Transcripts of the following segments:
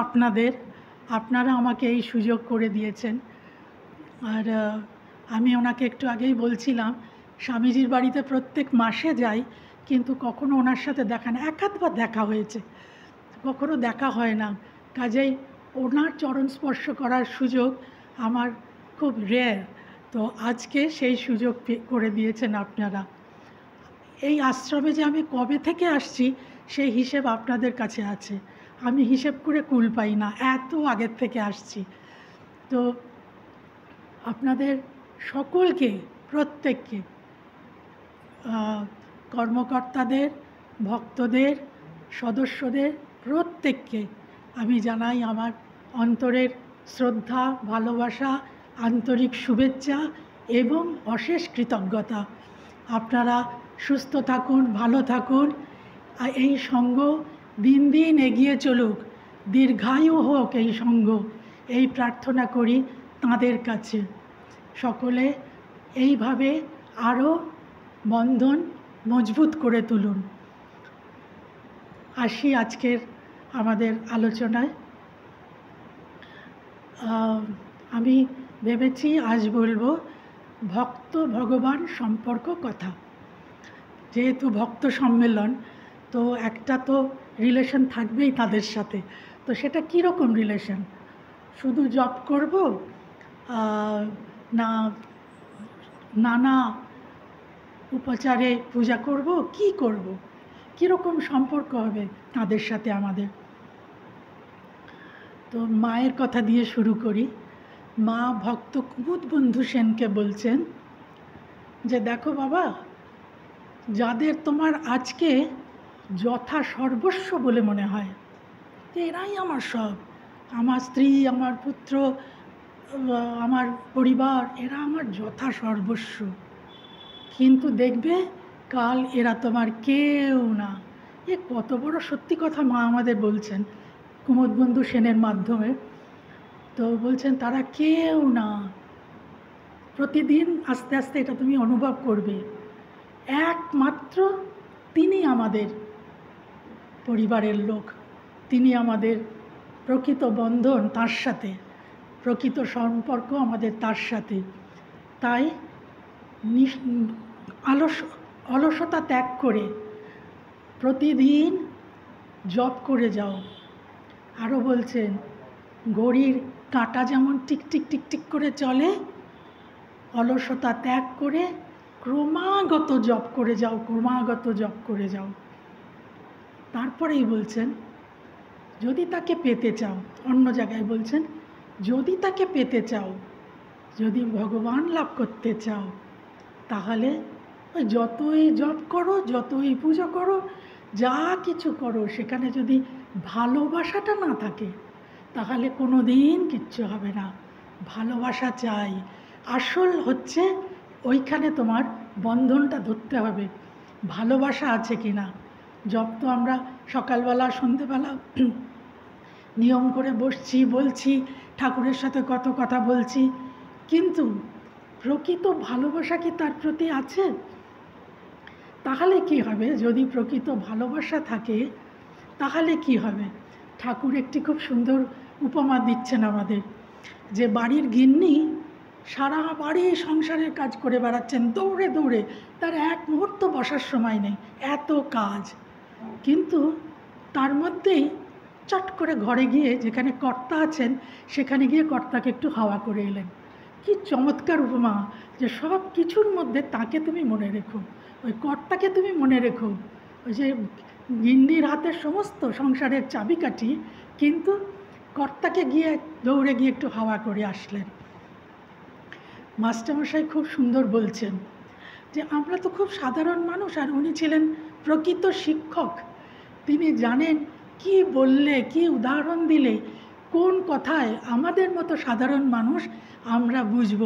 আপনাদের, আপনারা আমাকে এই সুযোগ করে দিয়েছেন। আর আমি ওনাকে একটু আগেই বলছিলাম, স্বামীজির বাড়িতে প্রত্যেক মাসে যাই, কিন্তু কখনো ওনার সাথে দেখা না, এক আধবার দেখা হয়েছে, কখনো দেখা হয় না। কাজেই ওনার চরণ স্পর্শ করার সুযোগ আমার খুব রেয়ার। তো আজকে সেই সুযোগ করে দিয়েছেন আপনারা। এই আশ্রমে যে আমি কবে থেকে আসছি সেই হিসেব আপনাদের কাছে আছে। আমি হিসেব করে কুল পাই না, এত আগের থেকে আসছি। তো আপনাদের সকলকে, প্রত্যেককে, কর্মকর্তাদের, ভক্তদের, সদস্যদের প্রত্যেককে আমি জানাই আমার অন্তরের শ্রদ্ধা, ভালোবাসা, আন্তরিক শুভেচ্ছা এবং অশেষ কৃতজ্ঞতা। আপনারা সুস্থ থাকুন, ভালো থাকুন, আর এই সঙ্গ দিন দিন এগিয়ে চলুক, দীর্ঘায়ু হোক এই সঙ্গ, এই প্রার্থনা করি তাঁদের কাছে। সকলে এইভাবে আরও বন্ধন মজবুত করে তুলুন। আসি আজকের আমাদের আলোচনায়। আমি ভেবেছি আজ বলবো ভক্ত ভগবান সম্পর্ক কথা। যেহেতু ভক্ত সম্মেলন, তো একটা তো রিলেশন থাকবেই তাদের সাথে। তো সেটা কীরকম রিলেশন? শুধু জপ করব না নানা উপাচারে পূজা করব, কি করব, কীরকম সম্পর্ক হবে তাদের সাথে আমাদের? তো মায়ের কথা দিয়ে শুরু করি। মা ভক্ত কুমুদবন্ধু সেনকে বলছেন যে, দেখো বাবা, যাদের তোমার আজকে যথা সর্বস্ব বলে মনে হয়, এরাই আমার সব, আমার স্ত্রী, আমার পুত্র, আমার পরিবার, এরা আমার যথা সর্বস্ব, কিন্তু দেখবে কাল এরা তোমার কেউ না। এ কত বড় সত্যি কথা মা আমাদের বলছেন কুমুদবন্ধু সেনের মাধ্যমে। তো বলছেন তারা কেউ না। প্রতিদিন আস্তে আস্তে এটা তুমি অনুভব করবে। একমাত্র তিনি আমাদের পরিবারের লোক, তিনি আমাদের প্রকৃত বন্ধন তার সাথে, প্রকৃত সম্পর্ক আমাদের তার সাথে। তাই অলসতা ত্যাগ করে প্রতিদিন জপ করে যাও। আরও বলছেন, ঘড়ির কাঁটা যেমন টিকটিক টিকটিক করে চলে, অলসতা ত্যাগ করে ক্রমাগত জপ করে যাও, ক্রমাগত জপ করে যাও। তারপরেই বলছেন, যদি তাকে পেতে চাও, অন্য জায়গায় বলছেন, যদি তাকে পেতে চাও, যদি ভগবান লাভ করতে চাও, তাহলে যতই জপ করো, যতই পুজো করো, যা কিছু করো, সেখানে যদি ভালোবাসাটা না থাকে তাহলে কোনো দিন কিচ্ছু হবে না। ভালোবাসা চাই। আসল হচ্ছে ওইখানে তোমার বন্ধনটা ধরতে হবে, ভালোবাসা আছে কি না। জপ তো আমরা সকালবেলা সন্ধেবেলা নিয়ম করে বসছি, বলছি, ঠাকুরের সাথে কত কথা বলছি, কিন্তু প্রকৃত ভালোবাসা কি তার প্রতি আছে? তাহলে কি হবে? যদি প্রকৃত ভালোবাসা থাকে তাহলে কি হবে? ঠাকুর একটি খুব সুন্দর উপমা দিচ্ছেন আমাদের, যে বাড়ির গিন্নি সারা বাড়ি সংসারের কাজ করে বেড়াচ্ছেন দৌড়ে দৌড়ে, তার এক মুহূর্ত বসার সময় নেই, এত কাজ, কিন্তু তার মধ্যেই চট করে ঘরে গিয়ে যেখানে কর্তা আছেন সেখানে গিয়ে কর্তাকে একটু হাওয়া করে এলেন। কি চমৎকার উপমা, যে সব কিছুর মধ্যে তাকে তুমি মনে রেখো, ওই কর্তাকে তুমি মনে রেখো। ওই যে গিন্নির হাতে সমস্ত সংসারের চাবিকাঠি, কিন্তু কর্তাকে গিয়ে দৌড়ে গিয়ে একটু হাওয়া করে আসলেন। মাস্টারমশাই খুব সুন্দর বলছেন যে আমরা তো খুব সাধারণ মানুষ, আর উনি ছিলেন প্রকৃত শিক্ষক। তিনি জানেন কি বললে, কি উদাহরণ দিলে, কোন কথায় আমাদের মতো সাধারণ মানুষ আমরা বুঝব।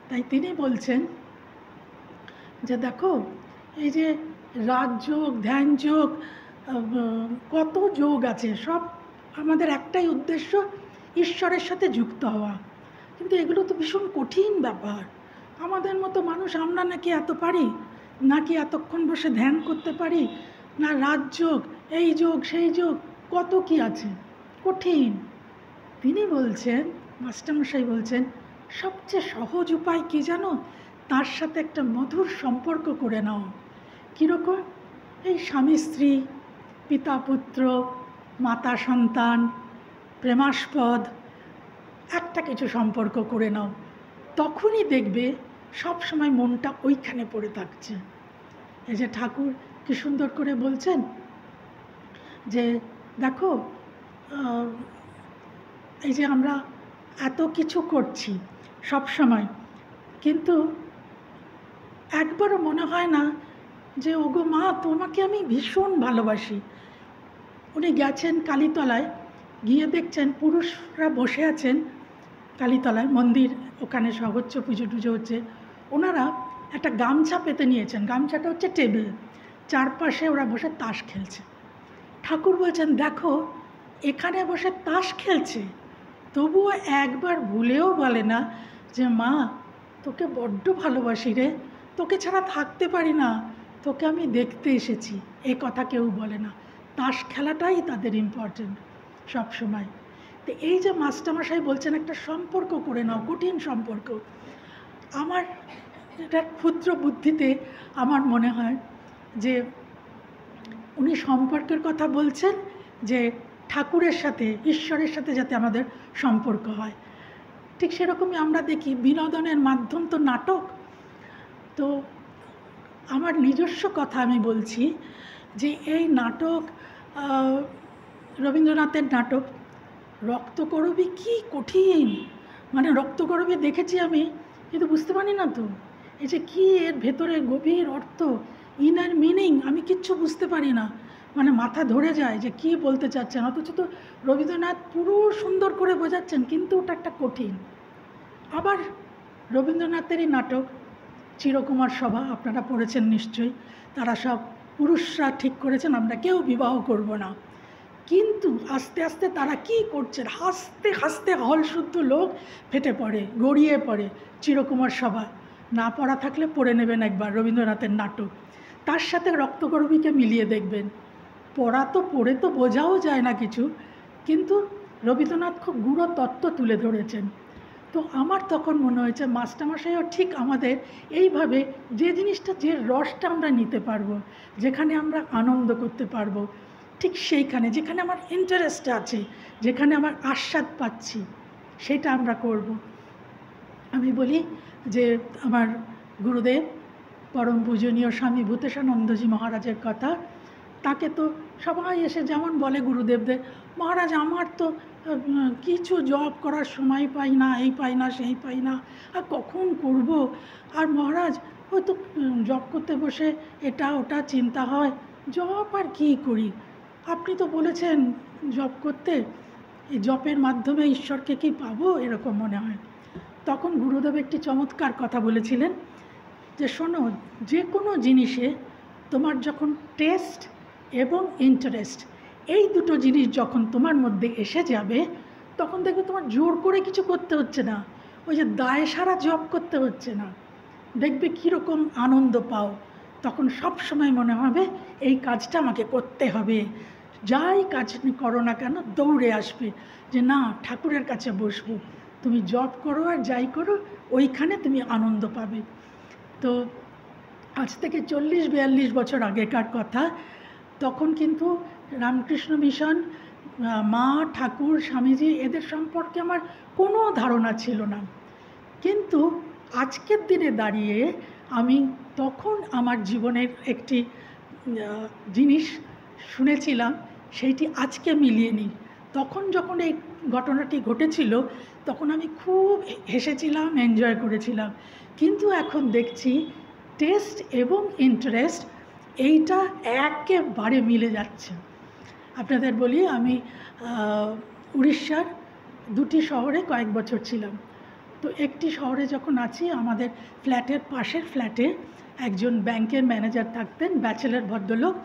তাই তিনি বলছেন যে দেখো, এই যে রাজযোগ, ধ্যানযোগ, কত যোগ আছে, সব আমাদের একটাই উদ্দেশ্য, ঈশ্বরের সাথে যুক্ত হওয়া। কিন্তু এগুলো তো ভীষণ কঠিন ব্যাপার। আমাদের মতো মানুষ আমরা নাকি এত পারি, নাকি এতক্ষণ বসে ধ্যান করতে পারি, না রাজযোগ, এই যোগ সেই যোগ, কত কি আছে। কঠিন। তিনি বলছেন, মাস্টারমশাই বলছেন, সবচেয়ে সহজ উপায় কী জানো? তার সাথে একটা মধুর সম্পর্ক করে নাও। কীরকম? এই স্বামী স্ত্রী, পিতা পুত্র, মাতা সন্তান, প্রেমাস্পদ একটা কিছু সম্পর্ক করে নাও। তখনই দেখবে সব সময় মনটা ওইখানে পড়ে থাকছে। এই যে ঠাকুর কি সুন্দর করে বলছেন যে দেখো, এই যে আমরা এত কিছু করছি সব সময়, কিন্তু একবারও মনে হয় না যে ওগো মা, তোমাকে আমি ভীষণ ভালোবাসি। উনি গেছেন কালীতলায়, গিয়ে দেখছেন পুরুষরা বসে আছেন কালীতলায়, মন্দির ওখানে সব হচ্ছে, পুজো টুজো হচ্ছে। ওনারা একটা গামছা পেতে নিয়েছেন, গামছাটা হচ্ছে টেবিল, চারপাশে ওরা বসে তাস খেলছে। ঠাকুর বলছেন দেখো, এখানে বসে তাস খেলছে, তবুও একবার ভুলেও বলে না যে মা, তোকে বড্ড ভালোবাসি রে, তোকে ছাড়া থাকতে পারি না, তোকে আমি দেখতে এসেছি, এ কথা কেউ বলে না। তাস খেলাটাই তাদের ইম্পর্টেন্ট সব সময়। তো এই যে মাস্টারমশাই বলছেন একটা সম্পর্ক করে নাও, কঠিন সম্পর্ক। আমার এটা ক্ষুদ্র বুদ্ধিতে আমার মনে হয় যে উনি সম্পর্কের কথা বলছেন, যে ঠাকুরের সাথে, ঈশ্বরের সাথে যাতে আমাদের সম্পর্ক হয়। ঠিক সেরকমই আমরা দেখি বিনোদনের মাধ্যম তো নাটক। তো আমার নিজস্ব কথা আমি বলছি যে এই নাটক, রবীন্দ্রনাথের নাটক রক্তকরবী কি কঠিন, মানে রক্তকরবী দেখেছি আমি, কিন্তু বুঝতে পারি না তো এই যে কী এর ভেতরে গভীর অর্থ, ইনার মিনিং আমি কিচ্ছু বুঝতে পারি না, মানে মাথা ধরে যায় যে কী বলতে চাচ্ছেন। অথচ তো রবীন্দ্রনাথ পুরো সুন্দর করে বোঝাচ্ছেন, কিন্তু ওটা একটা কঠিন। আবার রবীন্দ্রনাথেরই নাটক চিরকুমার সভা, আপনারা পড়েছেন নিশ্চয়ই। তারা সব পুরুষরা ঠিক করেছেন আমরা কেউ বিবাহ করব না, কিন্তু আস্তে আস্তে তারা কি করছেন, হাসতে হাসতে হল শুদ্ধ লোক ফেটে পড়ে, গড়িয়ে পড়ে। চিরকুমার সভা না পড়া থাকলে পড়ে নেবেন একবার রবীন্দ্রনাথের নাটক, তার সাথে রক্তকরবীকে মিলিয়ে দেখবেন। পড়া তো পড়ে তো বোঝাও যায় না কিছু, কিন্তু রবীন্দ্রনাথ খুব গূঢ় তত্ত্ব তুলে ধরেছেন। তো আমার তখন মনে হয়েছে মাস্টারমশাইও ঠিক আমাদের এইভাবে যে জিনিসটা, যে রসটা আমরা নিতে পারবো, যেখানে আমরা আনন্দ করতে পারবো, ঠিক সেইখানে যেখানে আমার ইন্টারেস্ট আছে, যেখানে আমার আস্বাদ পাচ্ছি, সেটা আমরা করব। আমি বলি যে আমার গুরুদেব পরম পূজনীয় স্বামী ভূতেশানন্দজি মহারাজের কথা, তাকে তো সবাই এসে যেমন বলে গুরুদেবদের, মহারাজ আমার তো কিছু জব করার সময় পাই না, এই পাই না, সেই পাই না, আর কখন করব। আর মহারাজ ওই তো জব করতে বসে এটা ওটা চিন্তা হয়, জব আর কী করি, আপনি তো বলেছেন জব করতে, এই জবের মাধ্যমে ঈশ্বরকে কি পাবো, এরকম মনে হয়। তখন গুরুদেব একটি চমৎকার কথা বলেছিলেন যে শোনো, যে কোনো জিনিসে তোমার যখন টেস্ট এবং ইন্টারেস্ট, এই দুটো জিনিস যখন তোমার মধ্যে এসে যাবে, তখন দেখবে তোমার জোর করে কিছু করতে হচ্ছে না, ওই যে দায় সারা জব করতে হচ্ছে না, দেখবে কীরকম আনন্দ পাও। তখন সব সময় মনে হবে এই কাজটা আমাকে করতে হবে, যাই কাজ করো না কেন দৌড়ে আসবে যে না, ঠাকুরের কাছে বসবো। তুমি জব করো আর যাই করো, ওইখানে তুমি আনন্দ পাবে। তো আজ থেকে 40-42 বছর আগেকার কথা। তখন কিন্তু রামকৃষ্ণ মিশন, মা, ঠাকুর, স্বামীজি এদের সম্পর্কে আমার কোনো ধারণা ছিল না। কিন্তু আজকের দিনে দাঁড়িয়ে আমি তখন আমার জীবনের একটি জিনিস শুনেছিলাম, সেইটি আজকে মিলিয়ে নিই। তখন যখন এই ঘটনাটি ঘটেছিল, তখন আমি খুব হেসেছিলাম, এনজয় করেছিলাম। কিন্তু এখন দেখছি টেস্ট এবং ইন্টারেস্ট এইটা একেবারে মিলে যাচ্ছে। আপনাদের বলি, আমি উড়িষ্যার 2টি শহরে কয়েক বছর ছিলাম। তো একটি শহরে যখন আছি, আমাদের ফ্ল্যাটের পাশের ফ্ল্যাটে একজন ব্যাংকের ম্যানেজার থাকতেন, ব্যাচেলর ভদ্রলোক,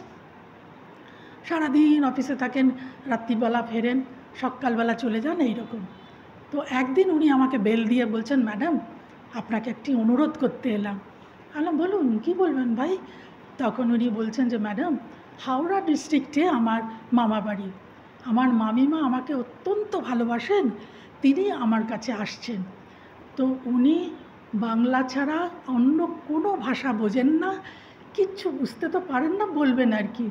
সারাদিন অফিসে থাকেন, রাত্রিবেলা ফেরেন, সকালবেলা চলে যান, এইরকম। তো একদিন উনি আমাকে বেল দিয়ে বলছেন, ম্যাডাম আপনাকে একটি অনুরোধ করতে এলাম। বললাম বলুন, কী বলবেন ভাই? তখন উনি বলছেন যে ম্যাডাম, হাওড়া ডিস্ট্রিক্টে আমার মামা বাড়ি, আমার মামিমা আমাকে অত্যন্ত ভালোবাসেন, তিনি আমার কাছে আসছেন। তো উনি বাংলা ছাড়া অন্য কোনো ভাষা বোঝেন না, কিচ্ছু বুঝতে তো পারেন না, বলবেন আর কি।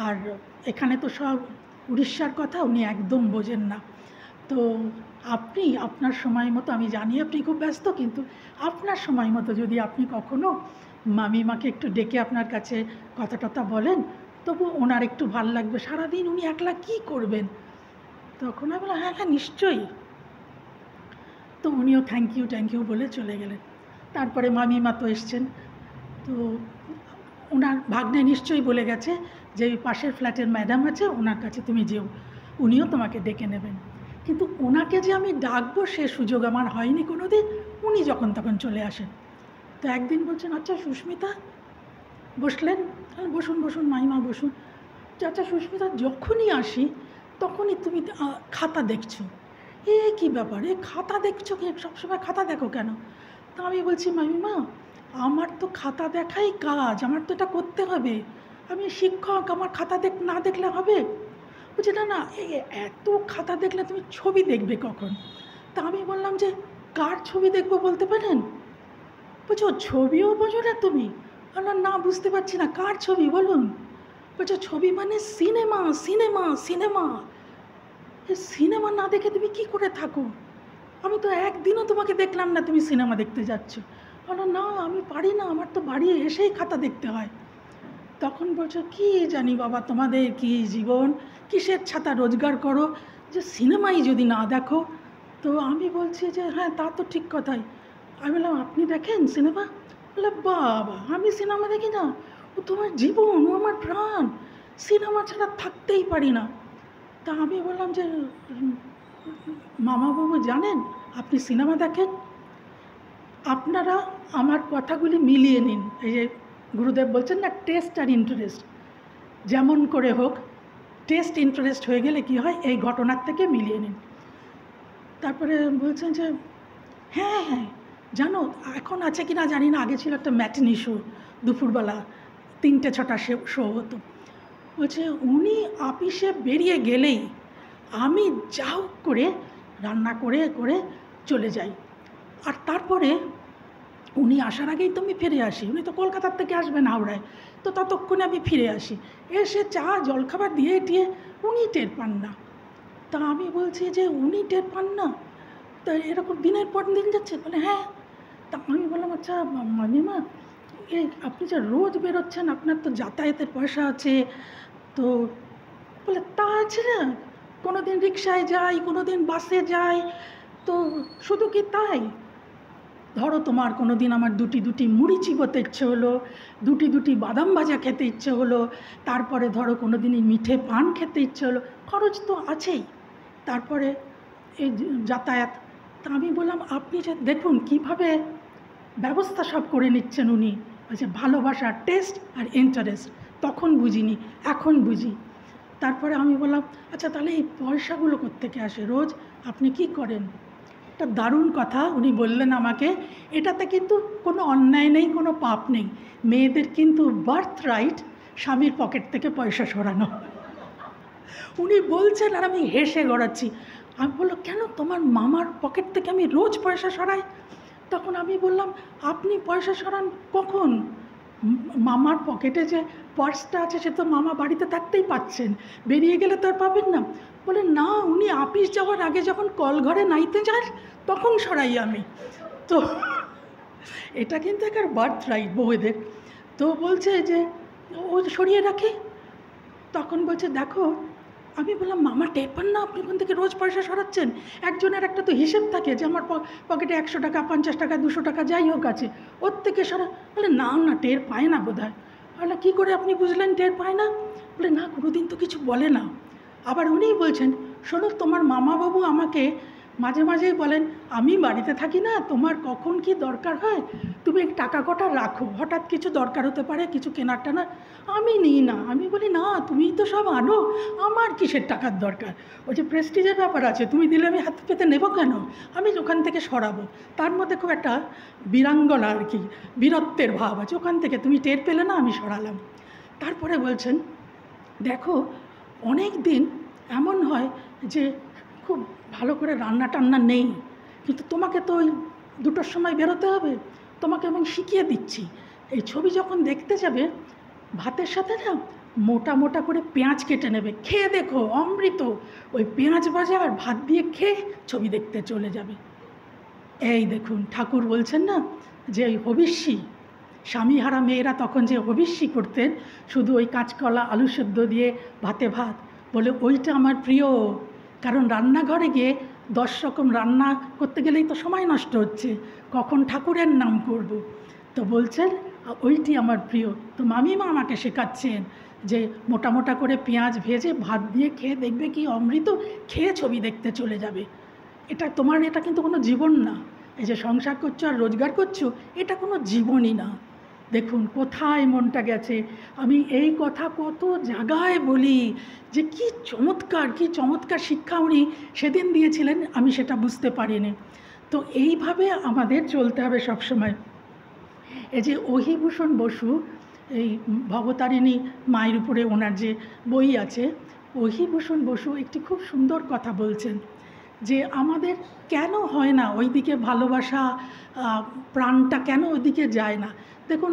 আর এখানে তো সব উড়িষ্যার কথা, উনি একদম বোঝেন না। তো আপনি আপনার সময় মতো, আমি জানি আপনি খুব ব্যস্ত, কিন্তু আপনার সময় মতো যদি আপনি কখনো মামিমাকে একটু ডেকে আপনার কাছে কথা টথা বলেন, তবু ওনার একটু ভাল লাগবে। সারাদিন উনি একলা কী করবেন? তখন আমি বললাম, হ্যাঁ হ্যাঁ নিশ্চয়ই। তো উনিও থ্যাংক ইউ বলে চলে গেলেন। তারপরে মামিমা তো এসছেন, তো ওনার ভাগ্নে নিশ্চয়ই বলে গেছে যে ওই পাশের ফ্ল্যাটের ম্যাডাম আছে, ওনার কাছে তুমি যেও, উনিও তোমাকে ডেকে নেবেন। কিন্তু ওনাকে যে আমি ডাকবো সে সুযোগ আমার হয়নি কোনো দিন, উনি যখন তখন চলে আসেন। তো একদিন বলছেন, আচ্ছা সুস্মিতা, বসলেন, বসুন বসুন মাইমা বসুন। আচ্ছা সুস্মিতা, যখনই আসি তখনই তুমি খাতা দেখছো, এ কী ব্যাপার, এ খাতা দেখছো, কি সবসময় খাতা দেখো কেন? তা আমি বলছি, মামিমা আমার তো খাতা দেখাই কাজ, আমার তো এটা করতে হবে, আমি শিক্ষক, আমার খাতা না দেখলে হবে? বলছি না না, এত খাতা দেখলে তুমি ছবি দেখবে কখন? তা আমি বললাম যে কার ছবি দেখবো বলতে পারেন? বলছো ছবিও বোঝো না তুমি? বললাম না, বুঝতে পারছি না, কার ছবি বলুন? বলছো ছবি মানে সিনেমা, সিনেমা, সিনেমা। সিনেমা না দেখে তুমি কি করে থাকো? আমি তো একদিনও তোমাকে দেখলাম না তুমি সিনেমা দেখতে যাচ্ছ। বললাম না, আমি পারি না, আমার তো বাড়ি এসেই খাতা দেখতে হয়। তখন বলছো, কি জানি বাবা তোমাদের কি জীবন, কিসের ছাতা রোজগার করো যে সিনেমাই যদি না দেখো? তো আমি বলছি যে হ্যাঁ তা তো ঠিক কথাই। আমি বললাম, আপনি দেখেন সিনেমা? বললাম, বাবা আমি সিনেমা দেখি না? ও তোমার জীবন, ও আমার প্রাণ, সিনেমা ছাড়া থাকতেই পারি না। তা আমি বললাম যে মামাবাবু জানেন আপনি সিনেমা দেখেন? আপনারা আমার কথাগুলি মিলিয়ে নিন। এই যে গুরুদেব বলছেন না, টেস্ট আর ইন্টারেস্ট, যেমন করে হোক টেস্ট ইন্টারেস্ট হয়ে গেলে কি হয়, এই ঘটনার থেকে মিলিয়ে নিন। তারপরে বলছেন যে হ্যাঁ হ্যাঁ জানো, এখন আছে কি না জানি না, আগে ছিল একটা ম্যাটিনি শো, দুপুরবেলা 3টে 6টা শো হতো। বলছে উনি অফিসে বেরিয়ে গেলেই আমি যা হোক করে রান্না করে করে চলে যাই, আর তারপরে উনি আসার আগেই তো আমি ফিরে আসি। উনি তো কলকাতার থেকে আসবেন হাওড়ায়, তো ততক্ষণে আমি ফিরে আসি, এসে চা জলখাবার দিয়ে টিয়ে উনি টের পান না। তা আমি বলছি যে উনি টের পান না? তা এরকম দিনের পর দিন যাচ্ছে? বলে হ্যাঁ। তা আমি বললাম, আচ্ছা মামিমা, এই আপনি যে রোজ বেরোচ্ছেন, আপনার তো যাতায়াতের পয়সা আছে, তো বলে তা আছে না, কোনো দিন রিক্সায় যাই, কোনো দিন বাসে যাই, তো শুধু কি তাই? ধরো তোমার কোনো দিন আমার দুটি মুড়ি চিবোতে ইচ্ছে হলো, দুটি বাদাম ভাজা খেতে ইচ্ছে হলো, তারপরে ধরো কোনো দিনই মিঠে পান খেতে ইচ্ছে হলো, খরচ তো আছেই, তারপরে এই যাতায়াত। তা আমি বললাম, আপনি যে দেখুন কীভাবে ব্যবস্থা সব করে নিচ্ছেন উনি। বলছে ভালোবাসা, টেস্ট আর ইন্টারেস্ট, তখন বুঝিনি, এখন বুঝি। তারপরে আমি বললাম, আচ্ছা তাহলে এই পয়সাগুলো কোত্থেকে আসে, রোজ আপনি কি করেন? একটা দারুণ কথা উনি বললেন আমাকে, এটাতে কিন্তু কোনো অন্যায় নেই, কোনো পাপ নেই, মেয়েদের কিন্তু বার্থ রাইট স্বামীর পকেট থেকে পয়সা সরানো। উনি বলছেন আর আমি হেসে গড়াচ্ছি। আমি বললো, কেন তোমার মামার পকেট থেকে আমি রোজ পয়সা সরাই? তখন আমি বললাম, আপনি পয়সা সরান কখন? মামার পকেটে যে পার্সটা আছে সে তো মামা বাড়িতে থাকতেই পাচ্ছেন, বেরিয়ে গেলে তো আর পাবেন না। বলে না, উনি অফিস যাওয়ার আগে যখন কল ঘরে নাইতে যান তখন সরাই আমি। তো এটা কিন্তু একটা বার্থ রাইট বউদের। তো বলছে যে ও সরিয়ে রাখে। তখন বলছে দেখো, আমি বললাম মামা টের পান না আপনি ওখান থেকে রোজ পয়সা সরাচ্ছেন? একজনের একটা তো হিসেব থাকে যে আমার পকেটে 100 টাকা, 50 টাকা, 200 টাকা যাই হোক আছে, ওর থেকে সরা। বলে না না, টের পায় না বোধ হয়। বলে কী করে আপনি বুঝলেন টের পায় না? বলে না, কোনো দিন তো কিছু বলে না। আবার উনিই বলছেন, শোনো তোমার মামাবাবু আমাকে মাঝে মাঝেই বলেন, আমি বাড়িতে থাকি না, তোমার কখন কি দরকার হয় তুমি টাকা কটা রাখো, হঠাৎ কিছু দরকার হতে পারে, কিছু কেনার টানার, আমি নিই না। আমি বলি না, তুমিই তো সব আনো, আমার কিসের টাকার দরকার? ওই যে প্রেস্টিজের ব্যাপার আছে, তুমি দিলে আমি হাত পেতে নেবো কেন? আমি ওখান থেকে সরাবো। তার মধ্যে খুব একটা বীরাঙ্গনা আর কি, বীরত্বের ভাব আছে, ওখান থেকে তুমি টের পেলে না, আমি সরালাম। তারপরে বলছেন, দেখো অনেক দিন এমন হয় যে খুব ভালো করে রান্না টান্না নেই, কিন্তু তোমাকে তো ওই 2টোর সময় বেরোতে হবে, তোমাকে আমি শিখিয়ে দিচ্ছি। এই ছবি যখন দেখতে যাবে, ভাতের সাথে না মোটা মোটা করে পেঁয়াজ কেটে নেবে, খেয়ে দেখো অমৃত। ওই পেঁয়াজ ভাজা আর ভাত দিয়ে খেয়ে ছবি দেখতে চলে যাবে। এই দেখুন, ঠাকুর বলছেন না যে ওই হবিষ্যি, স্বামীহারা মেয়েরা তখন যে হবিষ্যি করতেন শুধু ওই কাঁচকলা আলু সেদ্ধ দিয়ে ভাতে ভাত, বলে ওইটা আমার প্রিয়। কারণ রান্নাঘরে গিয়ে 10 রকম রান্না করতে গেলেই তো সময় নষ্ট হচ্ছে, কখন ঠাকুরের নাম করব। তো বলছেন ওইটি আমার প্রিয়। তো মামিমা আমাকে শেখাচ্ছেন যে মোটা মোটা করে পেঁয়াজ ভেজে ভাত দিয়ে খেয়ে দেখবে কি অমৃত, খেয়ে ছবি দেখতে চলে যাবে। এটা কিন্তু কোনো জীবন না। এই যে সংসার করছো আর রোজগার করছো, এটা কোনো জীবনই না। দেখুন কোথায় মনটা গেছে। আমি এই কথা কত জায়গায় বলি যে কি চমৎকার শিক্ষা উনি সেদিন দিয়েছিলেন, আমি সেটা বুঝতে পারিনি। তো এইভাবে আমাদের চলতে হবে সবসময়। এই যে অহিভূষণ বসু, এই ভবতারিণী মায়ের উপরে ওনার যে বই আছে, অহিভূষণ বসু একটি খুব সুন্দর কথা বলছেন যে আমাদের কেন হয় না ওই দিকে ভালোবাসা, প্রাণটা কেন ওইদিকে যায় না। দেখুন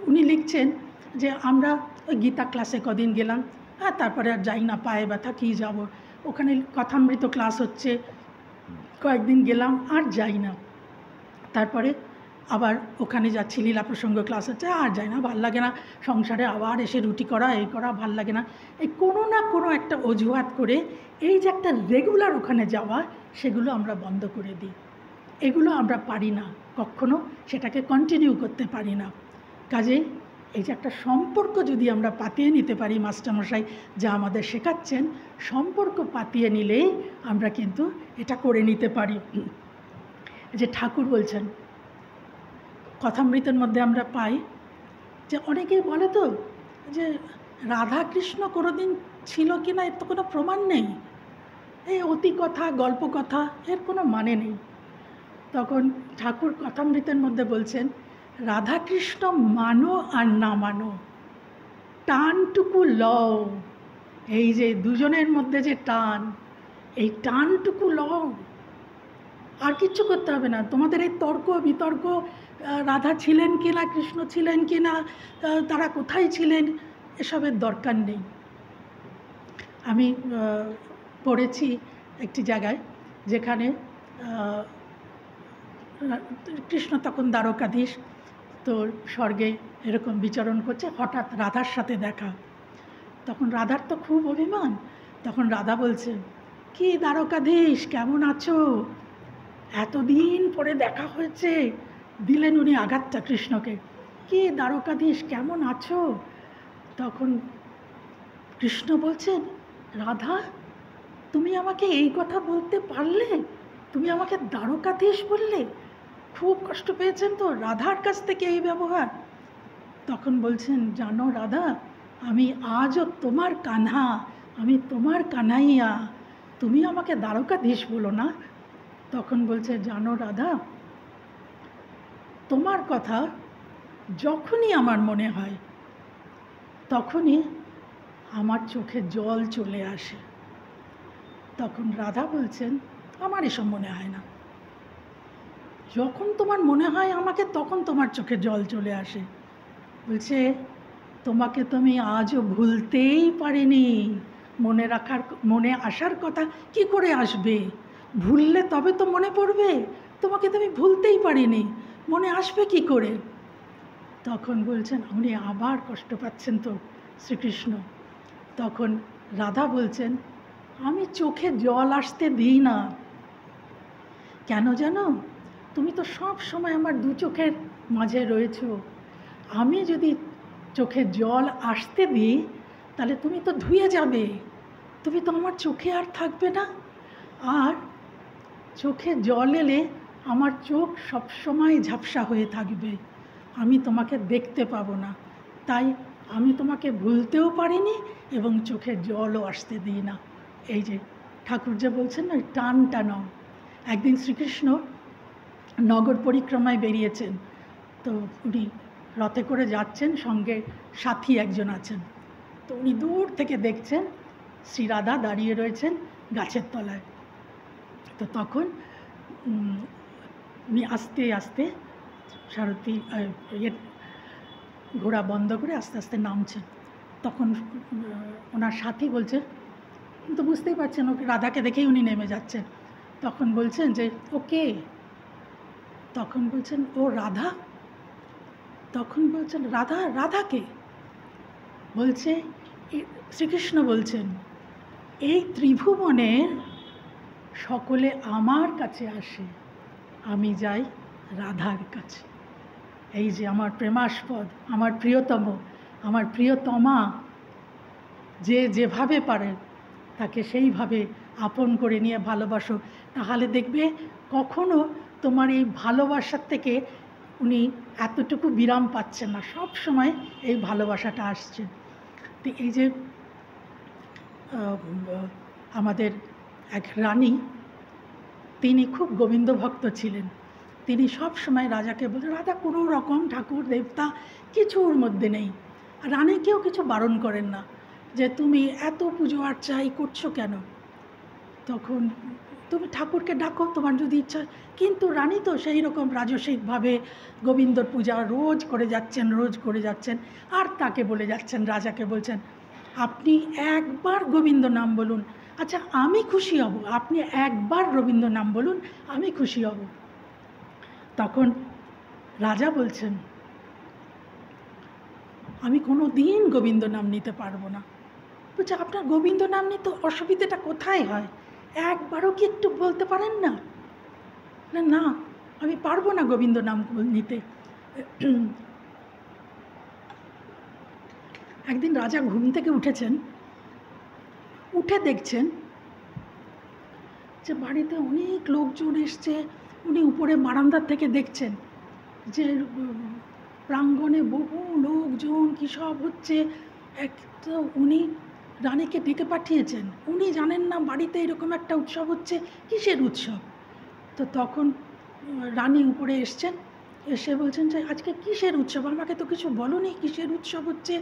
উনি লিখছেন যে আমরা ওই গীতা ক্লাসে কদিন গেলাম, তারপরে আর যাই না, পায়ে ব্যথা কী যাব, ওখানে কথামৃত ক্লাস হচ্ছে, কয়েকদিন গেলাম আর যাই না। তারপরে আবার ওখানে যাচ্ছি, লীলা প্রসঙ্গ ক্লাস হচ্ছে, আর যাই না, ভাল লাগে না, সংসারে আবার এসে রুটি করা এই করা ভাল লাগে না। এই কোনো না কোনো একটা অজুহাত করে এই যে একটা রেগুলার ওখানে যাওয়া, সেগুলো আমরা বন্ধ করে দিই। এগুলো আমরা পারি না, কখনো সেটাকে কন্টিনিউ করতে পারি না। কাজেই এই যে একটা সম্পর্ক যদি আমরা পাতিয়ে নিতে পারি, মাস্টারমশাই যা আমাদের শেখাচ্ছেন, সম্পর্ক পাতিয়ে নিলেই আমরা কিন্তু এটা করে নিতে পারি। যে ঠাকুর বলছেন কথামৃতের মধ্যে আমরা পাই যে অনেকেই বলে তো যে রাধা কৃষ্ণ কোনোদিন ছিল কি না এর তো কোনো প্রমাণ নেই, এই অতি কথা গল্প কথা এর কোনো মানে নেই। তখন ঠাকুর কথামৃতের মধ্যে বলছেন রাধাকৃষ্ণ মানো আর না মানো, টানটুকু লও। এই যে দুজনের মধ্যে যে টান, এই টানটুকু লও, আর কিচ্ছু করতে হবে না। তোমাদের এই তর্ক বিতর্ক, রাধা ছিলেন কি না, কৃষ্ণ ছিলেন কি না, তারা কোথায় ছিলেন, এসবের দরকার নেই। আমি পড়েছি একটি জায়গায় যেখানে কৃষ্ণ তখন দ্বারকাধীশ, তো স্বর্গে এরকম বিচরণ করছে, হঠাৎ রাধার সাথে দেখা। তখন রাধার তো খুব অভিমান, তখন রাধা বলছে কি দ্বারকাধীশ কেমন আছো, এতদিন পরে দেখা হয়েছে। দিলেন উনি আঘাতটা কৃষ্ণকে, কি দ্বারকাধীশ কেমন আছো। তখন কৃষ্ণ বলছেন রাধা তুমি আমাকে এই কথা বলতে পারলে, তুমি আমাকে দ্বারকাধীশ বললে, খুব কষ্ট পেয়েছেন তো রাধার কাছ থেকে এই ব্যবহার। তখন বলছেন জানো রাধা, আমি আজও তোমার কানহা, আমি তোমার কানাইয়া, তুমি আমাকে দ্বারকাধীশ বলো না। তখন বলছে জানো রাধা, তোমার কথা যখনই আমার মনে হয় তখনই আমার চোখে জল চলে আসে। তখন রাধা বলছেন আমার এসব মনে হয় না, যখন তোমার মনে হয় আমাকে তখন তোমার চোখে জল চলে আসে। বলছে তোমাকে তো আমি আজও ভুলতেই পারিনি, মনে আসার কথা কি করে আসবে, ভুললে তবে তো মনে পড়বে, তোমাকে তো আমি ভুলতেই পারিনি, মনে আসবে কি করে। তখন বলছেন উনি আবার কষ্ট পাচ্ছেন তো শ্রীকৃষ্ণ। তখন রাধা বলছেন আমি চোখে জল আসতে দিই না, কেন জানো, তুমি তো সব সময় আমার দু চোখের মাঝে রয়েছো, আমি যদি চোখে জল আসতে দিই তাহলে তুমি তো ধুয়ে যাবে, তুমি তো আমার চোখে আর থাকবে না, আর চোখে জল এলে আমার চোখ সবসময় ঝাপসা হয়ে থাকবে, আমি তোমাকে দেখতে পাবো না, তাই আমি তোমাকে ভুলতেও পারিনি এবং চোখে জলও আসতে দিই না। এই যে ঠাকুর যে বলছেন না টানটা নাও। একদিন শ্রীকৃষ্ণ নগর পরিক্রমায় বেরিয়েছেন, তো উনি রথে করে যাচ্ছেন, সঙ্গে সাথী একজন আছেন। তো উনি দূর থেকে দেখছেন শ্রী রাধা দাঁড়িয়ে রয়েছেন গাছের তলায়। তো তখন উনি আস্তে আস্তে সারথি ঘোড়া বন্ধ করে আস্তে আস্তে নামছেন। তখন ওনার সাথী বলছে, তো বুঝতেই পারছেন ওকে, রাধাকে দেখেই উনি নেমে যাচ্ছেন। তখন বলছেন যে ওকে, তখন বলছেন ও রাধা। তখন বলছেন রাধা, রাধাকে? বলছে শ্রীকৃষ্ণ বলছেন, এই ত্রিভুবনের সকলে আমার কাছে আসে, আমি যাই রাধার কাছে। এই যে আমার প্রেমাস্পদ, আমার প্রিয়তম, আমার প্রিয়তমা, যে যেভাবে পারে তাকে সেইভাবে আপন করে নিয়ে ভালোবাসো, তাহলে দেখবে কখনো তোমার এই ভালোবাসার থেকে উনি এতটুকু বিরাম পাচ্ছেন না, সব সময় এই ভালোবাসাটা আসছে। তো এই যে আমাদের এক রানী, তিনি খুব গোবিন্দ ভক্ত ছিলেন। তিনি সব সময় রাজাকে বলতেন, রাজা কোনো রকম ঠাকুর দেবতা কিছুর মধ্যে নেই। রানীকেও কিছু বারণ করেন না যে তুমি এত পুজো আর্চাই করছো কেন, তখন তুমি ঠাকুরকে ডাকো তোমার যদি ইচ্ছা। কিন্তু রানী তো সেই রকম রাজসিকভাবে গোবিন্দর পূজা রোজ করে যাচ্ছেন, আর তাকে বলে যাচ্ছেন, রাজাকে বলছেন, আপনি একবার গোবিন্দ নাম বলুন, আচ্ছা আমি খুশি হব, আপনি একবার রবীন্দ্র নাম বলুন, আমি খুশি হব। তখন রাজা বলছেন, আমি কোনো দিন গোবিন্দ নাম নিতে পারবো না। বলছে, আপনার গোবিন্দ নাম নিতে অসুবিধাটা কোথায় হয়, একবারও কি একটু বলতে পারেন না? না, আমি পারবো না গোবিন্দ নাম নিতে। একদিন রাজা ঘুম থেকে উঠেছেন, উঠে দেখছেন যে বাড়িতে অনেক লোকজন এসছে। উনি উপরে বারান্দার থেকে দেখছেন যে প্রাঙ্গণে বহু লোকজন, কী সব হচ্ছে। এক তো উনি রানীকে ডেকে পাঠিয়েছেন, উনি জানেন না বাড়িতে এরকম একটা উৎসব হচ্ছে, কিসের উৎসব। তো তখন রানী উপরে এসছেন, এসে বলছেন যে আজকে কিসের উৎসব, আমাকে তো কিছু বলোনি, কিসের উৎসব হচ্ছে,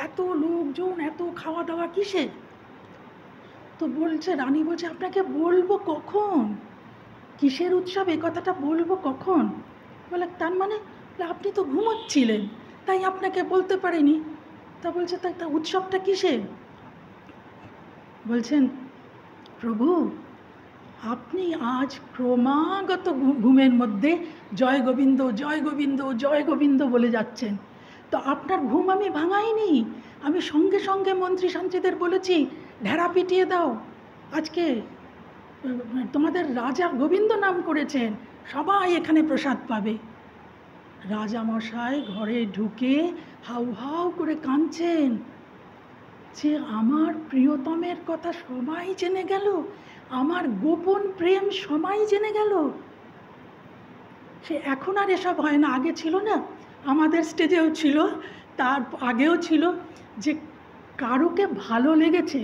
এত লোকজন, এত খাওয়া দাওয়া কিসের? তো বলছে, রানী বলছে, আপনাকে বলবো কখন কিসের উৎসব, এই কথাটা বলবো কখন? বলে, তার মানে আপনি তো ঘুমোচ্ছিলেন, তাই আপনাকে বলতে পারিনি। তা বলছে, তা উৎসবটা কিসের? বলছেন, প্রভু আপনি আজ ক্রমাগত ঘুমের মধ্যে জয় গোবিন্দ জয় গোবিন্দ জয় গোবিন্দ বলে যাচ্ছেন। তো আপনার ঘুম আমি ভাঙাইনি, আমি সঙ্গে সঙ্গে মন্ত্রী সান্ত্রীদের বলেছি, ঢেড়া পিটিয়ে দাও, আজকে তোমাদের রাজা গোবিন্দ নাম করেছেন, সবাই এখানে প্রসাদ পাবে। রাজামশাই ঘরে ঢুকে হাউ হাউ করে কাঁদছেন যে আমার প্রিয়তমের কথা সবাই জেনে গেল, আমার গোপন প্রেম সবাই জেনে গেল। সে এখন আর এসব হয় না, আগে ছিল না, আমাদের স্টেজেও ছিল, তার আগেও ছিল, যে কারোকে ভালো লেগেছে,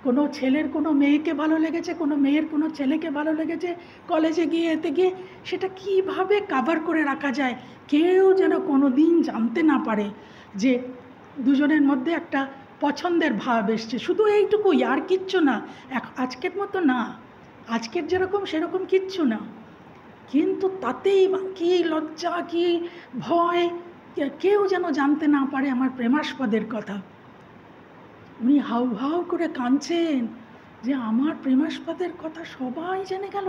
কোনো ছেলের কোনো মেয়েকে ভালো লেগেছে, কোনো মেয়ের কোনো ছেলেকে ভালো লেগেছে, কলেজে গিয়ে এতে গিয়ে সেটা কীভাবে কাভার করে রাখা যায়, কেউ যেন কোনো দিন জানতে না পারে যে দুজনের মধ্যে একটা পছন্দের ভাব এসছে, শুধু এইটুকুই, আর কিচ্ছু না। আজকের মতো না, আজকের যেরকম সেরকম কিচ্ছু না, কিন্তু তাতেই কি লজ্জা, কি ভয়, কেউ যেন জানতে না পারে আমার প্রেমাস্পদের কথা। উনি হাউ হাউ করে কাঁদছেন যে আমার প্রেমাস্পদের কথা সবাই জেনে গেল।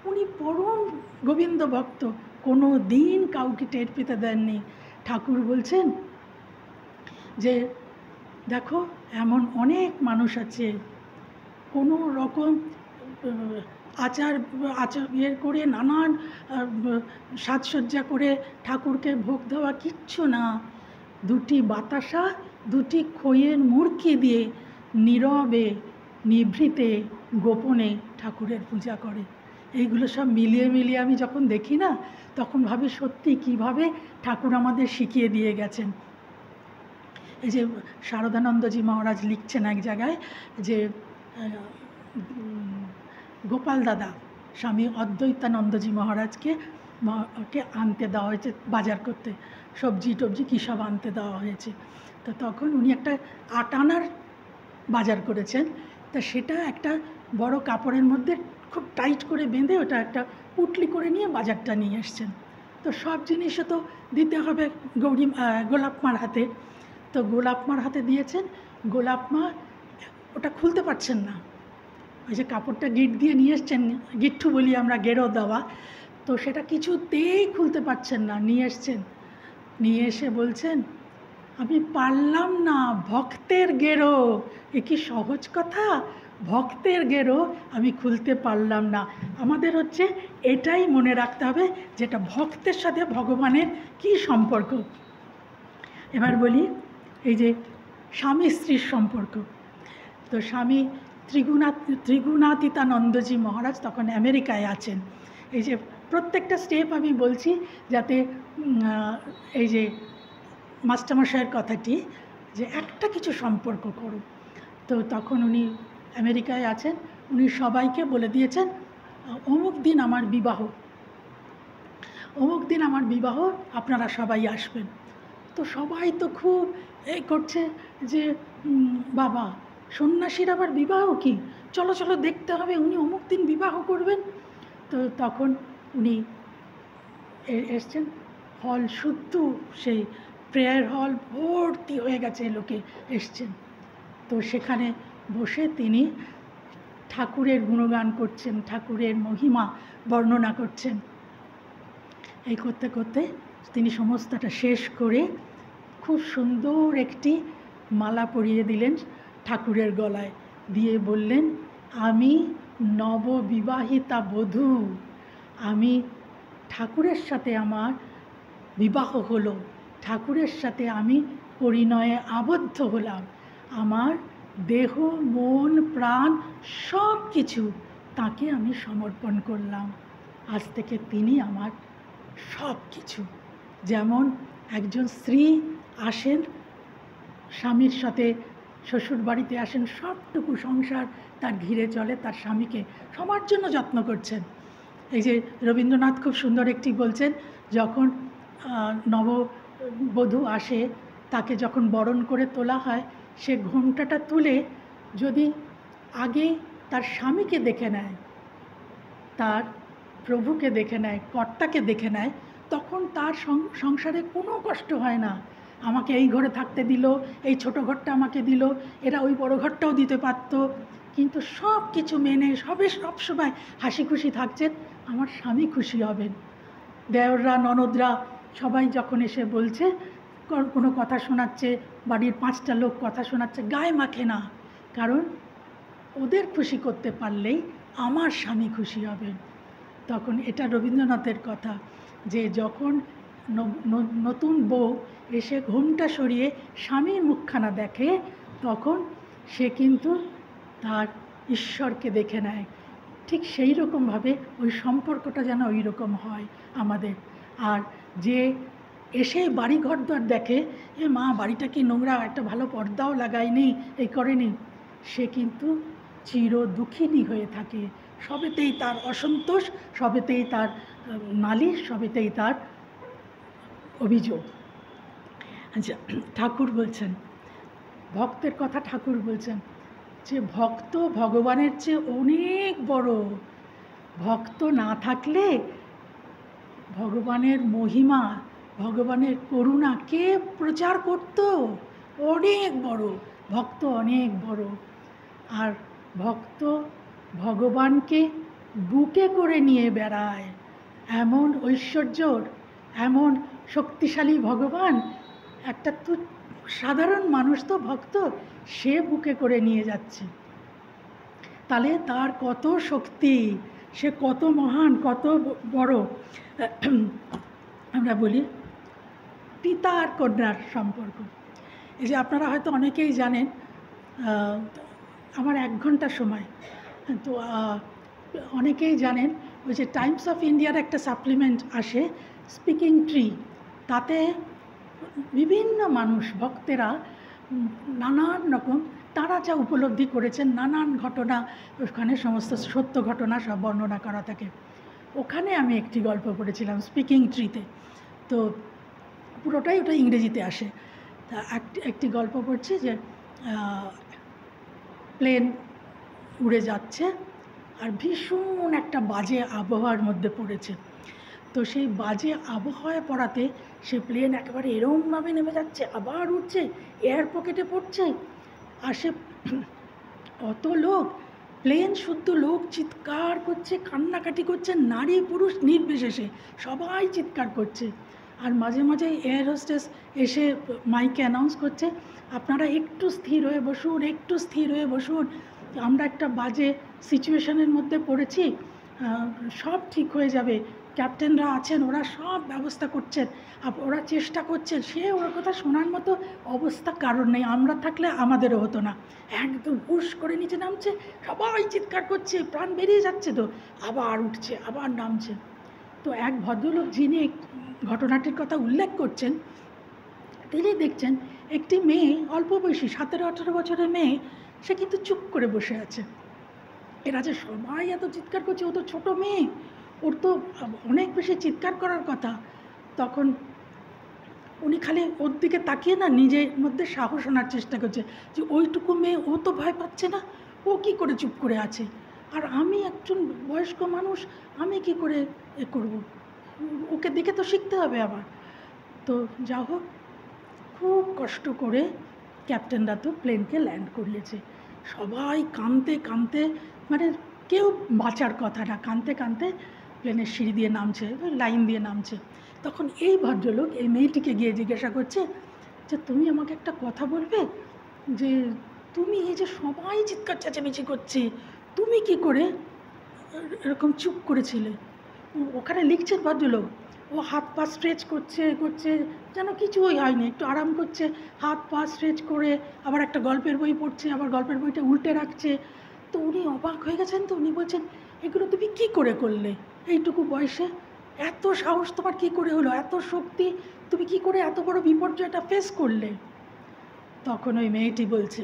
উনি পরম গোবিন্দ ভক্ত, কোনো দিন কাউকে টের পেতে দেননি। ঠাকুর বলছেন যে দেখো এমন অনেক মানুষ আছে, কোনো রকম আচার করে নানান সাজসজ্জা করে ঠাকুরকে ভোগ দেওয়া কিচ্ছু না, দুটি বাতাসা, দুটি খইয়ের মুড়কি দিয়ে নীরবে নিভৃতে গোপনে ঠাকুরের পূজা করে। এইগুলো সব মিলিয়ে মিলিয়ে আমি যখন দেখি না, তখন ভাবি সত্যি কীভাবে ঠাকুর আমাদের শিখিয়ে দিয়ে গেছেন। এই যে শারদানন্দজি মহারাজ লিখছেন এক জায়গায় যে গোপাল দাদা স্বামী অদ্বৈতানন্দজি মহারাজকে আনতে দেওয়া হয়েছে বাজার করতে, সবজি টবজি কী সব আনতে দেওয়া হয়েছে। তো তখন উনি একটা 8 আনার বাজার করেছেন, তা সেটা একটা বড় কাপড়ের মধ্যে খুব টাইট করে বেঁধে ওটা একটা পুটলি করে নিয়ে বাজারটা নিয়ে এসছেন। তো সব জিনিসও তো দিতে হবে গোলাপ মার হাতে। তো গোলাপ মার হাতে দিয়েছেন, গোলাপ মা ওটা খুলতে পারছেন না। ওই যে কাপড়টা গিট দিয়ে নিয়ে এসছেন, গিট্টু বলি আমরা, গেরো দেওয়া, তো সেটা কিছুতেই খুলতে পারছেন না। নিয়ে এসছেন, নিয়ে এসে বলছেন, আমি পারলাম না, ভক্তের গেরো। এ কি সহজ কথা, ভক্তের গেরো আমি খুলতে পারলাম না। আমাদের হচ্ছে এটাই মনে রাখতে হবে, যেটা ভক্তের সাথে ভগবানের কি সম্পর্ক। এবার বলি এই যে স্বামী স্ত্রীর সম্পর্ক। তো স্বামী ত্রিগুণাতীতানন্দজি মহারাজ তখন আমেরিকায় আছেন। এই যে প্রত্যেকটা স্টেপ আমি বলছি যাতে এই যে মাস্টারমশাইয়ের কথাটি, যে একটা কিছু সম্পর্ক করো। তো তখন উনি আমেরিকায় আছেন, উনি সবাইকে বলে দিয়েছেন, অমুক দিন আমার বিবাহ, অমুক দিন আমার বিবাহ, আপনারা সবাই আসবেন। তো সবাই তো খুব এই করছে যে বাবা, সন্ন্যাসীর আবার বিবাহ কি, চলো চলো দেখতে হবে, উনি অমুক দিন বিবাহ করবেন। তো তখন উনি এসছেন, হল শুদ্ধ, সেই প্রেয়ার হল ভর্তি হয়ে গেছে, লোকে এসছেন। তো সেখানে বসে তিনি ঠাকুরের গুণগান করছেন, ঠাকুরের মহিমা বর্ণনা করছেন। এই করতে করতে তিনি সমস্তটা শেষ করে খুব সুন্দর একটি মালা পরিয়ে দিলেন ঠাকুরের গলায়, দিয়ে বললেন, আমি নববিবাহিতা বধূ, আমি ঠাকুরের সাথে আমার বিবাহ হলো, ঠাকুরের সাথে আমি পরিণয়ে আবদ্ধ হলাম, আমার দেহ মন প্রাণ সব কিছু তাকে আমি সমর্পণ করলাম। আজ থেকে তিনি আমার সব কিছু। যেমন একজন স্ত্রী আসেন স্বামীর সাথে, শ্বশুর বাড়িতে আসেন, সবটুকু সংসার তার ঘিরে চলে, তার স্বামীকে সবার জন্য যত্ন করছেন। এই যে রবীন্দ্রনাথ খুব সুন্দর একটি বলছেন, যখন নববধূ আসে, তাকে যখন বরণ করে তোলা হয়, সে ঘোমটাটা তুলে যদি আগে তার স্বামীকে দেখে নেয়, তার প্রভুকে দেখে নেয়, কর্তাকে দেখে নেয়, তখন তার সংসারে কোনো কষ্ট হয় না। আমাকে এই ঘরে থাকতে দিল, এই ছোট ঘরটা আমাকে দিল, এরা ওই বড় ঘরটাও দিতে পারত, কিন্তু সব কিছু মেনে সব সময় হাসি খুশি থাকছেন, আমার স্বামী খুশি হবেন। দেওররা ননদরা সবাই যখন এসে বলছে, কোনো কথা শোনাচ্ছে, বাড়ির 5টা লোক কথা শোনাচ্ছে, গায়ে মাখে না, কারণ ওদের খুশি করতে পারলেই আমার স্বামী খুশি হবেন। তখন এটা রবীন্দ্রনাথের কথা, যে যখন নতুন বউ এসে ঘোমটা সরিয়ে স্বামীর মুখখানা দেখে, তখন সে কিন্তু তার ঈশ্বরকে দেখে নেয়। ঠিক সেই রকমভাবে ওই সম্পর্কটা যেন ওই রকম হয় আমাদের। আর যে এসে বাড়ি ঘরদর দেখে, এ মা বাড়িটা কি নোংরা, একটা ভালো পর্দাও লাগায়নি, এই করেনি, সে কিন্তু চির দুঃখিনী হয়ে থাকে। সবেতেই তার অসন্তোষ, সবেতেই তার নালিশ, সবেতেই তার অভিযোগ। আচ্ছা, ঠাকুর বলছেন, ভক্তের কথা ঠাকুর বলছেন যে ভক্ত ভগবানের চেয়ে অনেক বড়। ভক্ত না থাকলে ভগবানের মহিমা, ভগবানের করুণা কে প্রচার করত? অনেক বড় ভক্ত, অনেক বড়। আর ভক্ত ভগবানকে বুকে করে নিয়ে বেড়ায়, এমন ঐশ্বর্যর, এমন শক্তিশালী ভগবান, একটা তো সাধারণ মানুষ তো ভক্ত, সে বুকে করে নিয়ে যাচ্ছে, তাহলে তার কত শক্তি, সে কত মহান, কত বড়। আমরা বলি পিতা আর কন্যার সম্পর্ক। এই যে আপনারা হয়তো অনেকেই জানেন, আমার 1 ঘন্টা সময়, তো অনেকেই জানেন ওই যে টাইমস অফ ইন্ডিয়ার একটা সাপ্লিমেন্ট আসে, স্পিকিং ট্রি, তাতে বিভিন্ন মানুষ, ভক্তেরা নানান রকম তারা যা উপলব্ধি করেছেন, নানান ঘটনা ওখানে সমস্ত সত্য ঘটনা সব বর্ণনা করা থাকে। ওখানে আমি একটি গল্প পড়েছিলাম স্পিকিং ট্রিতে, তো পুরোটাই ওটা ইংরেজিতে আসে। তা একটি গল্প পড়ছি যে প্লেন উড়ে যাচ্ছে, আর ভীষণ একটা বাজে আবহাওয়ার মধ্যে পড়েছে। তো সেই বাজে আবহাওয়ায় পড়াতে সে প্লেন একেবারে এরমভাবে নেমে যাচ্ছে, আবার উঠছে, এয়ার পকেটে পড়ছে, আর সে অত লোক, প্লেন শুদ্ধ লোক চিৎকার করছে, কান্নাকাটি করছে, নারী পুরুষ নির্বিশেষে সবাই চিৎকার করছে। আর মাঝে মাঝে এয়ার হোস্টেস এসে মাইকে অ্যানাউন্স করছে, আপনারা একটু স্থির হয়ে বসুন, একটু স্থির হয়ে বসুন, আমরা একটা বাজে সিচুয়েশনের মধ্যে পড়েছি, সব ঠিক হয়ে যাবে, ক্যাপ্টেনরা আছেন, ওরা সব ব্যবস্থা করছেন, ওরা চেষ্টা করছেন। সে ওর কথা শোনার মতো অবস্থা কারণ নেই, আমরা থাকলে আমাদেরও হতো না। একদম হুশ করে নিচে নামছে, সবাই চিৎকার করছে, প্রাণ বেরিয়ে যাচ্ছে, তো আবার উঠছে, আবার নামছে। তো এক ভদ্রলোক যিনি ঘটনাটির কথা উল্লেখ করছেন, তিনি দেখছেন একটি মেয়ে, অল্প বয়সী 17-18 বছরের মেয়ে, সে কিন্তু চুপ করে বসে আছে। এরা যে সবাই এত চিৎকার করছে, ও তো ছোটো মেয়ে, ওর তো অনেক বেশি চিৎকার করার কথা। তখন উনি খালি ওর দিকে তাকিয়ে না নিজের মধ্যে সাহস আনার চেষ্টা করছে যে ওইটুকু মেয়ে, ও তো ভয় পাচ্ছে না, ও কি করে চুপ করে আছে, আর আমি একজন বয়স্ক মানুষ, আমি কি করে এ করব, ওকে দেখে তো শিখতে হবে আবার। তো যা হোক, খুব কষ্ট করে ক্যাপ্টেনরা তো প্লেনকে ল্যান্ড করিয়েছে। সবাই কাঁদতে কাঁদতে, মানে কেউ বাঁচার কথা না, কাঁদতে কাঁদতে প্লেনের সিঁড়ি দিয়ে নামছে, লাইন দিয়ে নামছে। তখন এই ভদ্রলোক এই মেয়েটিকে গিয়ে জিজ্ঞাসা করছে যে তুমি আমাকে একটা কথা বলবে, যে তুমি এই যে সবাই চিৎকার চেঁচামেচি করছে, তুমি কি করে এরকম চুপ করেছিলে? ওখানে লিখছেন ভদ্রলোক, ও হাত পা স্ট্রেচ করছে করছে, যেন কিছুই হয়নি, একটু আরাম করছে, হাত পা স্ট্রেচ করে আবার একটা গল্পের বই পড়ছে, আবার গল্পের বইটা উল্টে রাখছে। তো উনি অবাক হয়ে গেছেন। তো উনি বলছেন, এগুলো তুমি কি করে করলে এইটুকু বয়সে? এত সাহস তোমার কি করে হলো, এত শক্তি, তুমি কি করে এত বড় বিপর্যয়টা ফেস করলে? তখন ওই মেয়েটি বলছে,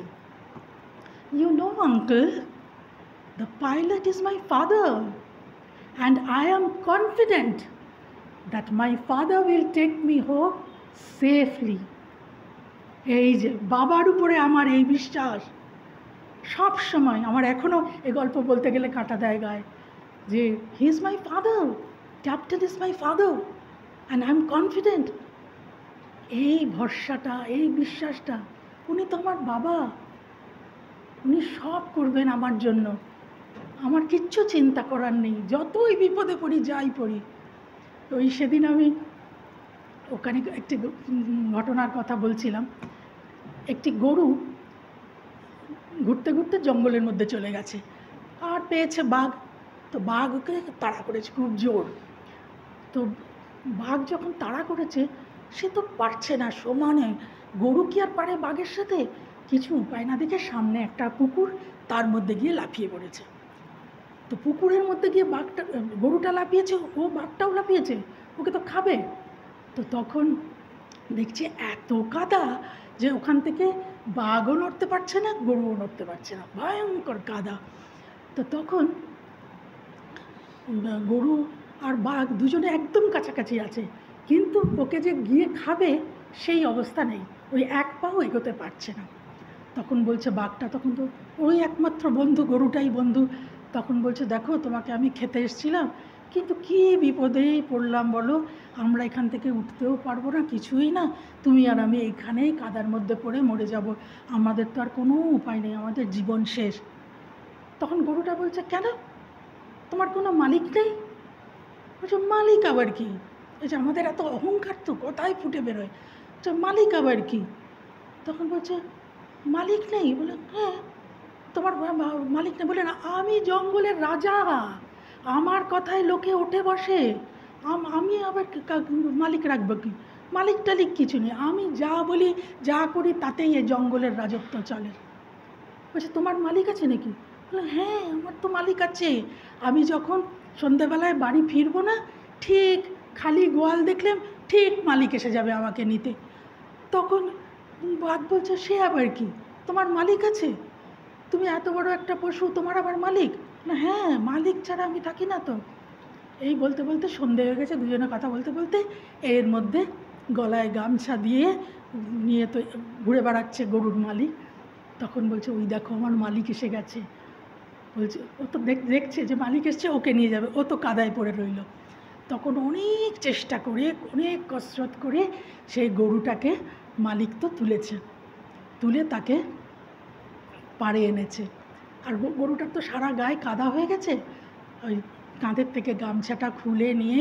you know uncle, the pilot is my father, and I am confident that my father will take me home safely. এই যে বাবার উপরে আমার এই বিশ্বাস সব সময়, আমার এখনও এই গল্প বলতে গেলে কাঁটা দেয় গায়ে, যে he is my father, captain is my father, and I am confident. এই ভরসাটা, এই বিশ্বাসটা, উনি তো আমার বাবা, উনি সব করবেন আমার জন্য, আমার কিচ্ছু চিন্তা করার নেই, যতই বিপদে পড়ি, যাই পড়ি। ওই সেদিন আমি ওখানে একটি ঘটনার কথা বলছিলাম, একটি গরু ঘুরতে ঘুরতে জঙ্গলের মধ্যে চলে গেছে, আর পেয়েছে বাঘ। তো বাঘ ওকে তাড়া করেছে খুব জোর। তো বাঘ যখন তাড়া করেছে, সে তো পারছে না সমানে, গরু কি আর পারে বাঘের সাথে? কিছু উপায় না দেখে সামনে একটা পুকুর, তার মধ্যে গিয়ে লাফিয়ে পড়েছে। তো পুকুরের মধ্যে গিয়ে গরুটা লাফিয়েছে, ও বাঘটাও লাফিয়েছে, ওকে তো খাবে। তো তখন দেখছি এত কাদা যে ওখান থেকে বাঘও নড়তে পারছে না, গরুও নড়তে পারছে না, ভয়ঙ্কর কাদা। তো তখন গরু আর বাঘ দুজনে একদম কাছাকাছি আছে, কিন্তু ওকে যে গিয়ে খাবে সেই অবস্থা নেই, ওই এক পাও এগোতে পারছে না। তখন বলছে বাঘটা, তখন তো ওই একমাত্র বন্ধু, গরুটাই বন্ধু, তখন বলছে দেখো তোমাকে আমি খেতে এসেছিলাম, কিন্তু কী বিপদেই পড়লাম বলো, আমরা এখান থেকে উঠতেও পারবো না, কিছুই না, তুমি আর আমি এইখানেই কাদার মধ্যে পড়ে মরে যাব, আমাদের তো আর কোনো উপায় নেই, আমাদের জীবন শেষ। তখন গরুটা বলছে কেন, তোমার কোনো মালিক নেই? বলছে মালিক আবার কি? এই যে আমাদের এত অহংকার তো কোথায় ফুটে বেরোয়, মালিক আবার কি? তখন বলছে মালিক নেই? বলে হ্যাঁ, তোমার মালিক নেই? বলে না, আমি জঙ্গলের রাজা, আমার কথায় লোকে উঠে বসে, আমি আবার মালিক রাখবো কি? মালিক টালিক কিছু নেই, আমি যা বলি যা করি তাতেই এই জঙ্গলের রাজত্ব চলে। বলছে তোমার মালিক আছে নাকি? বলে হ্যাঁ, আমার তো মালিক আছে, আমি যখন সন্ধ্যেবেলায় বাড়ি ফিরবো না, ঠিক খালি গোয়াল দেখলাম, ঠিক মালিক এসে যাবে আমাকে নিতে। তখন বাঘ বলছে সে আবার কি, তোমার মালিক আছে? তুমি এত বড় একটা পশু, তোমার আবার মালিক? না হ্যাঁ, মালিক ছাড়া আমি থাকি না তো। এই বলতে বলতে সন্ধে হয়ে গেছে, দুজনে কথা বলতে বলতে এর মধ্যে গলায় গামছা দিয়ে নিয়ে তো ঘুরে বেড়াচ্ছে গরুর মালিক। তখন বলছে ওই দেখো আমার মালিক এসে গেছে। বলছে ও তো দেখছে যে মালিক এসছে, ওকে নিয়ে যাবে, ও তো কাদায় পড়ে রইল। তখন অনেক চেষ্টা করে, অনেক কসরত করে সেই গরুটাকে মালিক তো তুলেছে, তুলে তাকে পাড়ে এনেছে। আর গরুটার তো সারা গায়ে কাদা হয়ে গেছে। ওই কাঁধের থেকে গামছাটা খুলে নিয়ে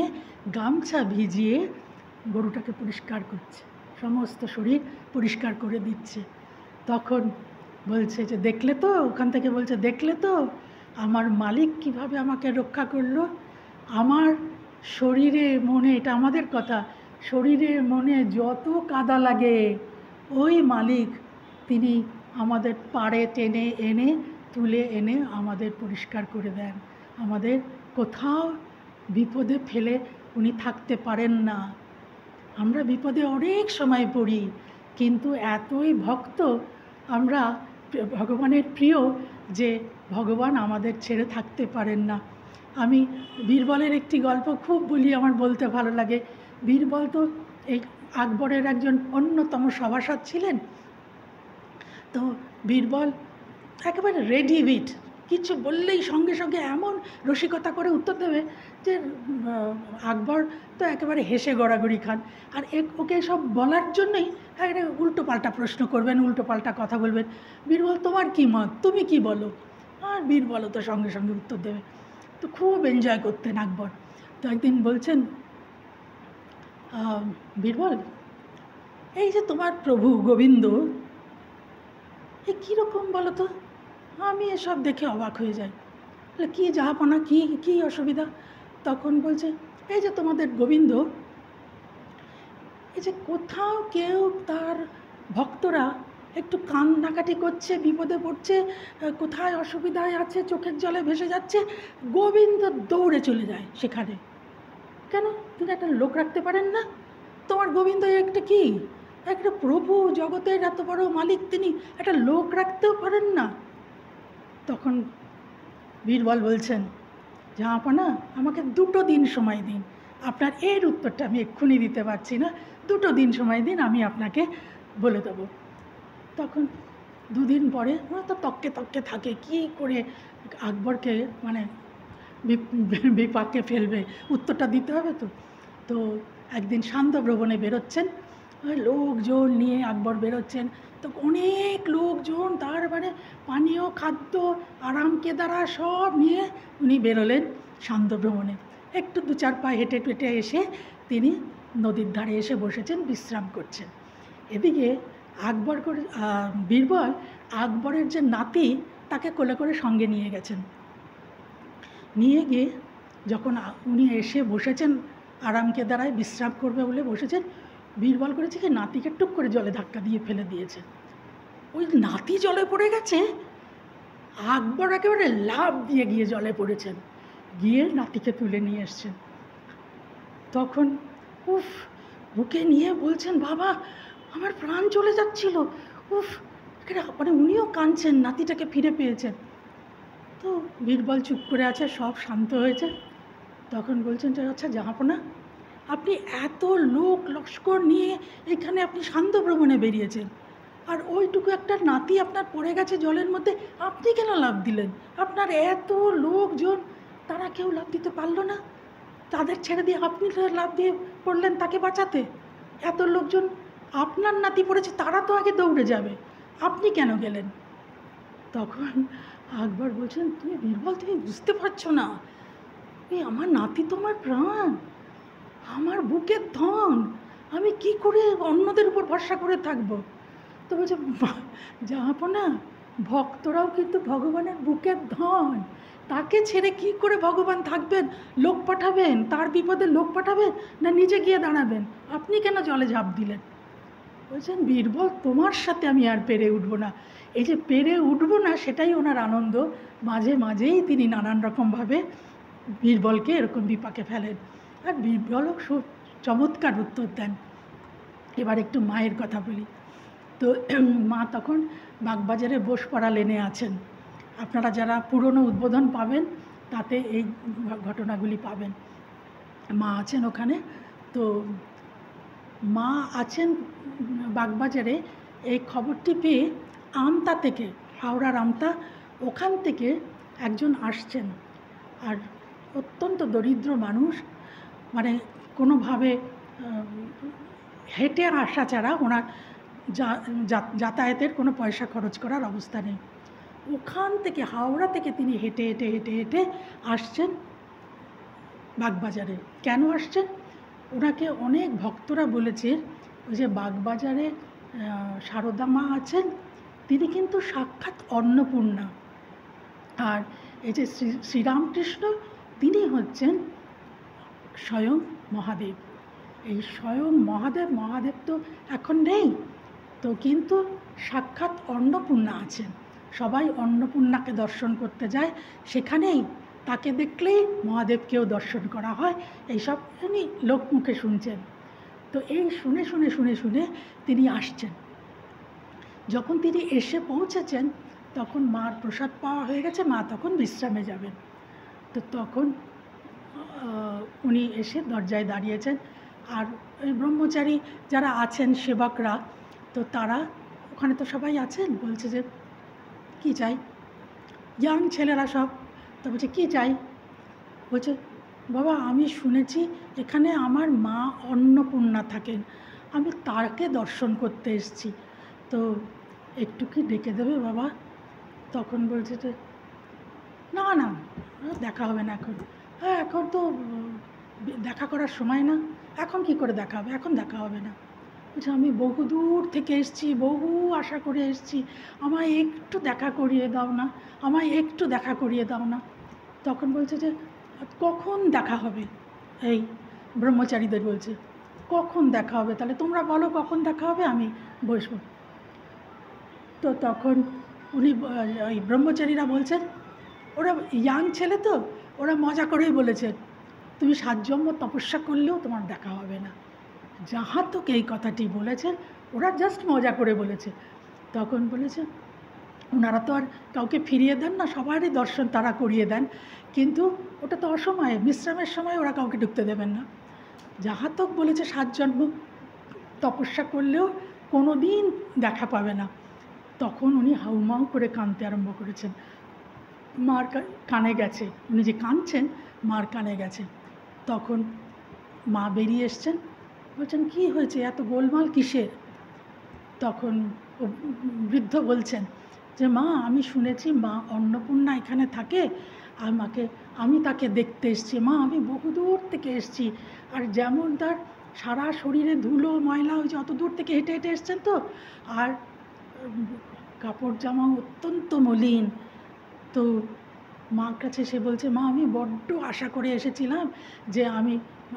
গামছা ভিজিয়ে গরুটাকে পরিষ্কার করছে, সমস্ত শরীর পরিষ্কার করে দিচ্ছে। তখন বলছে যে দেখলে তো, ওখান থেকে বলছে দেখলে তো আমার মালিক কিভাবে আমাকে রক্ষা করলো। আমার শরীরে মনে, এটা আমাদের কথা, শরীরে মনে যত কাদা লাগে ওই মালিক তিনি আমাদের পাড়ে টেনে এনে তুলে এনে আমাদের পরিষ্কার করে দেন। আমাদের কোথাও বিপদে ফেলে উনি থাকতে পারেন না। আমরা বিপদে অনেক সময় পড়ি, কিন্তু এতই ভক্ত আমরা ভগবানের প্রিয় যে ভগবান আমাদের ছেড়ে থাকতে পারেন না। আমি বীরবলের একটি গল্প খুব বলি, আমার বলতে ভালো লাগে। বীরবল তো এই আকবরের একজন অন্যতম সভাসদ ছিলেন। তো বীরবল একেবারে রেডিমেড, কিছু বললেই সঙ্গে সঙ্গে এমন রসিকতা করে উত্তর দেবে যে আকবর তো একেবারে হেসে গড়াগড়ি খান। আর ওকে সব বলার জন্যই একটা উল্টো পাল্টা প্রশ্ন করবেন, উল্টো পাল্টা কথা বলবেন। বীরবল তোমার কী মত, তুমি কি বলো? আর বীরবলও তো সঙ্গে সঙ্গে উত্তর দেবে। তো খুব এনজয় করতেন আকবর। তো একদিন বলছেন বীরবল, এই যে তোমার প্রভু গোবিন্দ, এ কীরকম বলো তো? আমি এসব দেখে অবাক হয়ে যাই। কী জাহাপনা, কী অসুবিধা? তখন বলছে এই যে তোমাদের গোবিন্দ, এই যে কোথাও কেউ তার ভক্তরা একটু কান্নাকাটি করছে, বিপদে পড়ছে, কোথায় অসুবিধায় আছে, চোখের জলে ভেসে যাচ্ছে, গোবিন্দ দৌড়ে চলে যায় সেখানে। কেন? তিনি একটা লোক রাখতে পারেন না? তোমার গোবিন্দ একটা কি, একটা প্রভু, জগতের এত বড় মালিক, তিনি একটা লোক রাখতেও পারেন না? তখন বীরবল বলছেন জাহাপনা, আমাকে 2 দিন সময় দিন, আপনার এর উত্তরটা আমি এক্ষুনি দিতে পারছি না, 2 দিন সময় দিন, আমি আপনাকে বলে দেবো। তখন 2 দিন পরে ওরা তো তককে তককে থাকে, কী করে আকবরকে মানে বিপাকে ফেলবে, উত্তরটা দিতে হবে তো। তো একদিন সান্ধ্য ভ্রমণে বেরোচ্ছেন, লোকজন নিয়ে আকবর বেরোচ্ছেন। তো অনেক লোকজন, তার মানে পানীয়, খাদ্য, আরাম কেদারা সব নিয়ে উনি বেরোলেন সান্ধ্য ভ্রমণে। একটু 2-4 পা হেঁটে টেটে এসে তিনি নদীর ধারে এসে বসেছেন, বিশ্রাম করছেন। এদিকে আকবর করে বীরবল আকবরের যে নাতি তাকে কোলে করে সঙ্গে নিয়ে গেছেন। নিয়ে গিয়ে যখন উনি এসে বসেছেন, আরাম কেদারায় বিশ্রাম করবে বলে বসেছেন, বীরবল করেছে কি নাতিকে টুক করে জলে ধাক্কা দিয়ে ফেলে দিয়েছে। ওই নাতি জলে পড়ে গেছে, আকবর একেবারে লাফ দিয়ে গিয়ে জলে পড়েছেন, গিয়ে নাতিকে তুলে নিয়ে এসছেন। তখন বুকে নিয়ে বলছেন বাবা আমার প্রাণ চলে যাচ্ছিল, মানে উনিও কাঁদছেন, নাতিটাকে ফিরে পেয়েছেন। তো বীরবল চুপ করে আছে, সব শান্ত হয়েছে। তখন বলছেন যে আচ্ছা জাহাপনা, আপনি এত লোক লস্কর নিয়ে এখানে আপনি সান্ধ্য ভ্রমণে বেরিয়েছেন, আর ওইটুকু একটা নাতি আপনার পড়ে গেছে জলের মধ্যে, আপনি কেন লাফ দিলেন? আপনার এত লোকজন, তারা কেউ লাফ দিতে পারলো না? তাদের ছেড়ে দিয়ে আপনি লাফ দিয়ে পড়লেন তাকে বাঁচাতে? এত লোকজন, আপনার নাতি পড়েছে, তারা তো আগে দৌড়ে যাবে, আপনি কেন গেলেন? তখন আকবর বলছেন তুমি বীরবল, তুমি বুঝতে পারছো না, এই আমার নাতি তো আমার প্রাণ, আমার বুকের ধন, আমি কি করে অন্যদের উপর ভরসা করে থাকবো? তো বলছে জাহাপনা, ভক্তরাও কিন্তু ভগবানের বুকের ধন, তাকে ছেড়ে কি করে ভগবান থাকবেন? লোক পাঠাবেন, তার বিপদে লোক পাঠাবেন, না নিজে গিয়ে দাঁড়াবেন? আপনি কেন জলে ঝাঁপ দিলেন? বলছেন বীরবল, তোমার সাথে আমি আর পেরে উঠবো না। এই যে পেরে উঠবো না, সেটাই ওনার আনন্দ। মাঝে মাঝেই তিনি নানান রকমভাবে বীরবলকে এরকম বিপাকে ফেলেন, আর বীরবলও খুব চমৎকার উত্তর দেন। এবার একটু মায়ের কথা বলি। তো মা তখন বাগবাজারে বোসপাড়া লেনে আছেন। আপনারা যারা পুরনো উদ্বোধন পাবেন তাতে এই ঘটনাগুলি পাবেন। মা আছেন ওখানে। তো মা আছেন বাগবাজারে, এই খবরটি পেয়ে আমতা থেকে, হাওড়ার আমতা, ওখান থেকে একজন আসছেন, আর অত্যন্ত দরিদ্র মানুষ, মানে কোনোভাবে হেঁটে আসা ছাড়া ওনার যাতায়াতের কোনো পয়সা খরচ করার অবস্থা নেই। ওখান থেকে হাওড়া থেকে তিনি হেঁটে হেঁটে হেঁটে হেঁটে আসছেন বাগবাজারে। কেন আসছেন? ওনাকে অনেক ভক্তরা বলেছে ওই যে বাগবাজারে সারদা মা আছেন, তিনি কিন্তু সাক্ষাৎ অন্নপূর্ণা। আর এই যে শ্রীরামকৃষ্ণ, তিনি হচ্ছেন স্বয়ং মহাদেব। এই স্বয়ং মহাদেব তো এখন নেই তো, কিন্তু সাক্ষাৎ অন্নপূর্ণা আছেন। সবাই অন্নপূর্ণাকে দর্শন করতে যায়, সেখানেই তাকে দেখলেই মহাদেবকেও দর্শন করা হয়। এইসব উনি লোকমুখে শুনছেন। তো এই শুনে শুনে শুনে শুনে তিনি আসছেন। যখন তিনি এসে পৌঁছেছেন তখন মার প্রসাদ পাওয়া হয়ে গেছে, মা তখন বিশ্রামে যাবেন। তো তখন উনি এসে দরজায় দাঁড়িয়েছেন। আর ওই ব্রহ্মচারী যারা আছেন সেবকরা, তো তারা ওখানে তো সবাই আছেন, বলছে যে কী চাই, ইয়াং ছেলেরা সব। তো বলছে কী চাই? বলছে বাবা আমি শুনেছি এখানে আমার মা অন্নপূর্ণা থাকেন, আমি তাকে দর্শন করতে এসেছি, তো একটু কি ডেকে দেবে বাবা? তখন বলছে যে না না, দেখা হবে না এখন। হ্যাঁ এখন তো দেখা করার সময় না, এখন কি করে দেখা হবে, এখন দেখা হবে না। বলছে আমি বহু দূর থেকে এসেছি, বহু আশা করে এসেছি, আমায় একটু দেখা করিয়ে দাও না, আমায় একটু দেখা করিয়ে দাও না। তখন বলছে যে কখন দেখা হবে? এই ব্রহ্মচারীদের বলছে কখন দেখা হবে, তাহলে তোমরা বলো কখন দেখা হবে, আমি বসবো। তো তখন উনি ওই ব্রহ্মচারীরা বলছেন, ওরা ইয়াং ছেলে তো, ওরা মজা করেই বলেছে তুমি 7 জন্ম তপস্যা করলেও তোমার দেখা হবে না। যাহা তো এই কথাটি বলেছেন, ওরা জাস্ট মজা করে বলেছে। তখন বলেছে ওনারা তো আর কাউকে ফিরিয়ে দেন না, সবারই দর্শন তারা করিয়ে দেন, কিন্তু ওটা তো অসময়ে, বিশ্রামের সময় ওরা কাউকে ঢুকতে দেবেন না। যাহা তো বলেছে 7 জন্ম তপস্যা করলেও কোনো দিন দেখা পাবে না। তখন উনি হাউমাউ করে কাঁদতে আরম্ভ করেছেন। মার কানে গেছে, উনি যে কাঁদছেন মার কানে গেছে। তখন মা বেরিয়ে এসছেন, বলছেন কি হয়েছে, এত গোলমাল কিসের? তখন বৃদ্ধ বলছেন যে মা আমি শুনেছি মা অন্নপূর্ণা এখানে থাকে, আমি তাকে দেখতে এসেছি মা, আমি বহুদূর থেকে এসেছি। আর যেমন তার সারা শরীরে ধুলো ময়লা, ওই যে অত দূর থেকে হেঁটে হেঁটে এসছেন তো, আর কাপড় জামা অত্যন্ত মলিন। তো মার কাছে সে বলছে মা আমি বড্ড আশা করে এসেছিলাম যে আমি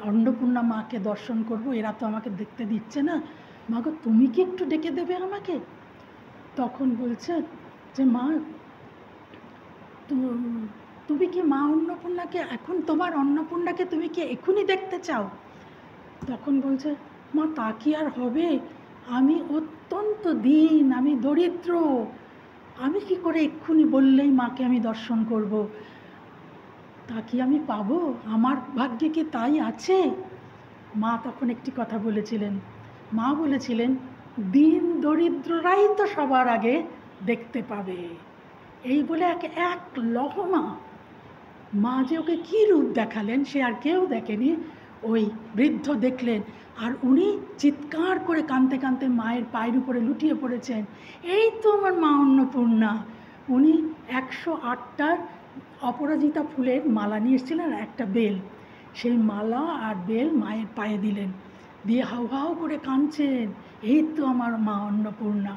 অন্নপূর্ণা মাকে দর্শন করব, এরা তো আমাকে দেখতে দিচ্ছে না, মা গো তুমি কি একটু ডেকে দেবে আমাকে? তখন বলছে যে মা তুমি কি মা অন্নপূর্ণাকে এখন, তোমার অন্নপূর্ণাকে তুমি কি এখনই দেখতে চাও? তখন বলছে মা তা কি আর হবে, আমি অত্যন্ত দীন, আমি দরিদ্র, আমি কি করে এক্ষুনি বললেই মাকে আমি দর্শন করব? তা কি আমি পাবো? আমার ভাগ্যে কি তাই আছে? মা তখন একটি কথা বলেছিলেন, মা বলেছিলেন দীন দরিদ্ররাই তো সবার আগে দেখতে পাবে। এই বলে এক লহমা মা যে ওকে কী রূপ দেখালেন সে আর কেউ দেখেনি, ওই বৃদ্ধ দেখলেন। আর উনি চিৎকার করে কাঁদতে কাঁদতে মায়ের পায়ের উপরে লুটিয়ে পড়েছেন, এই তো আমার মা অন্নপূর্ণা। উনি 108টার অপরাজিতা ফুলের মালা নিয়ে এসেছিলেন, আর একটা বেল, সেই মালা আর বেল মায়ের পায়ে দিলেন, দিয়ে হাউ হাউ করে কাঁদছেন, এই তো আমার মা অন্নপূর্ণা।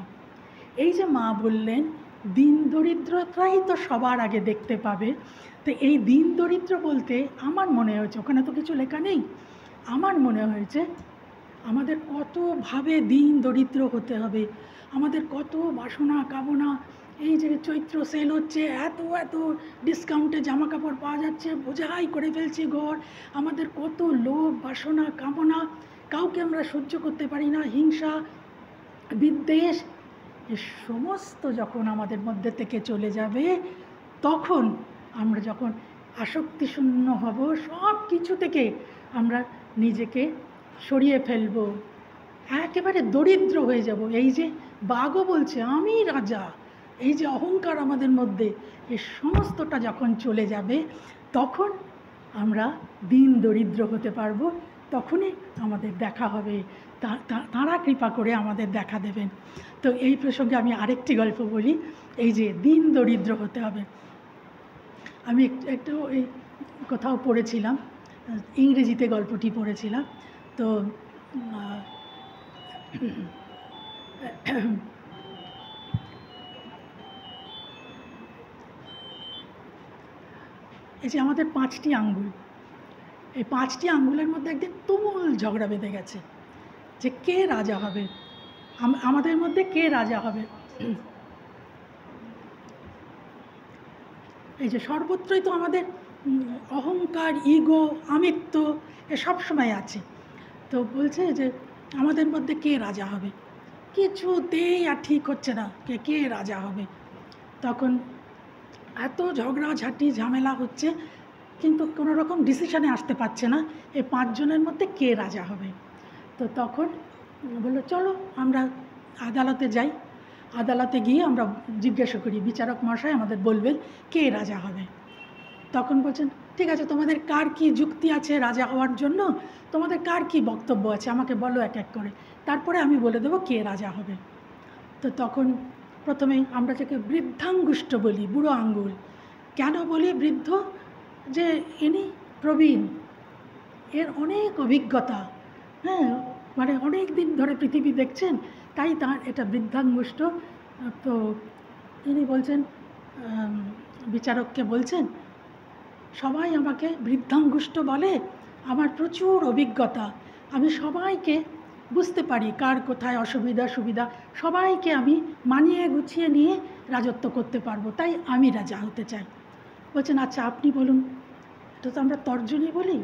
এই যে মা বললেন দিন দরিদ্রতাই তো সবার আগে দেখতে পাবে, তো এই দিন দরিদ্র বলতে আমার মনে হয়েছে, ওখানে তো কিছু লেখা নেই, আমার মনে হয়েছে আমাদের কতভাবে দিন দরিদ্র হতে হবে, আমাদের কত বাসনা কামনা। এই যে চৈত্র সেল হচ্ছে, এত এত ডিসকাউন্টে জামা কাপড় পাওয়া যাচ্ছে, বোঝাই করে ফেলছি ঘর, আমাদের কত লোভ বাসনা কামনা, কাউকে আমরা সহ্য করতে পারি না, হিংসা বিদ্বেষ, এ সমস্ত যখন আমাদের মধ্যে থেকে চলে যাবে, তখন আমরা যখন আসক্তিশূন্য হব, সব কিছু থেকে আমরা নিজেকে সরিয়ে ফেলব, একেবারে দরিদ্র হয়ে যাব। এই যে বাঘও বলছে আমি রাজা, এই যে অহংকার আমাদের মধ্যে, এই সমস্তটা যখন চলে যাবে, তখন আমরা দিন দরিদ্র হতে পারবো, তখনই আমাদের দেখা হবে, তাঁরা কৃপা করে আমাদের দেখা দেবেন। তো এই প্রসঙ্গে আমি আরেকটি গল্প বলি। এই যে দিন দরিদ্র হতে হবে, আমি একটু এই কোথাও পড়েছিলাম, ইংরেজিতে গল্পটি পড়েছিলাম। তো এই যে আমাদের 5টি আঙ্গুল, এই 5টি আঙ্গুলের মধ্যে একদিন তুমুল ঝগড়া বেঁধে গেছে যে কে রাজা হবে, আমাদের মধ্যে কে রাজা হবে। এই যে সর্বত্রই তো আমাদের অহংকার, ইগো, আমিত্ব এ সব সময় আছে। তো বলছে যে আমাদের মধ্যে কে রাজা হবে, কিছুতেই আর ঠিক হচ্ছে না কে রাজা হবে। তখন এত ঝগড়াঝাটি ঝামেলা হচ্ছে, কিন্তু কোনো রকম ডিসিশনে আসতে পারছে না এই 5 জনের মধ্যে কে রাজা হবে। তো তখন বললো চলো আমরা আদালতে যাই, আদালতে গিয়ে আমরা জিজ্ঞাসা করি, বিচারক মশাই আমাদের বলবেন কে রাজা হবে। তখন বলছেন ঠিক আছে, তোমাদের কার কি যুক্তি আছে রাজা হওয়ার জন্য, তোমাদের কার কি বক্তব্য আছে আমাকে বলো এক এক করে, তারপরে আমি বলে দেবো কে রাজা হবে। তো তখন প্রথমেই আমরা যাকে বৃদ্ধাঙ্গুষ্ঠ বলি, বুড়ো আঙ্গুল, কেন বলি বৃদ্ধ, যে ইনি প্রবীণ, এর অনেক অভিজ্ঞতা, হ্যাঁ, মানে অনেক দিন ধরে পৃথিবী দেখছেন, তাই তার এটা বৃদ্ধাঙ্গুষ্ঠ। তো ইনি বলছেন, বিচারককে বলছেন সবাই আমাকে বৃদ্ধাঙ্গুষ্ঠ বলে, আমার প্রচুর অভিজ্ঞতা, আমি সবাইকে বুঝতে পারি কার কোথায় অসুবিধা সুবিধা, সবাইকে আমি মানিয়ে গুছিয়ে নিয়ে রাজত্ব করতে পারবো, তাই আমি রাজা হতে চাই। বলছেন আচ্ছা আপনি বলুন। এটা তো আমরা তর্জনী বলি,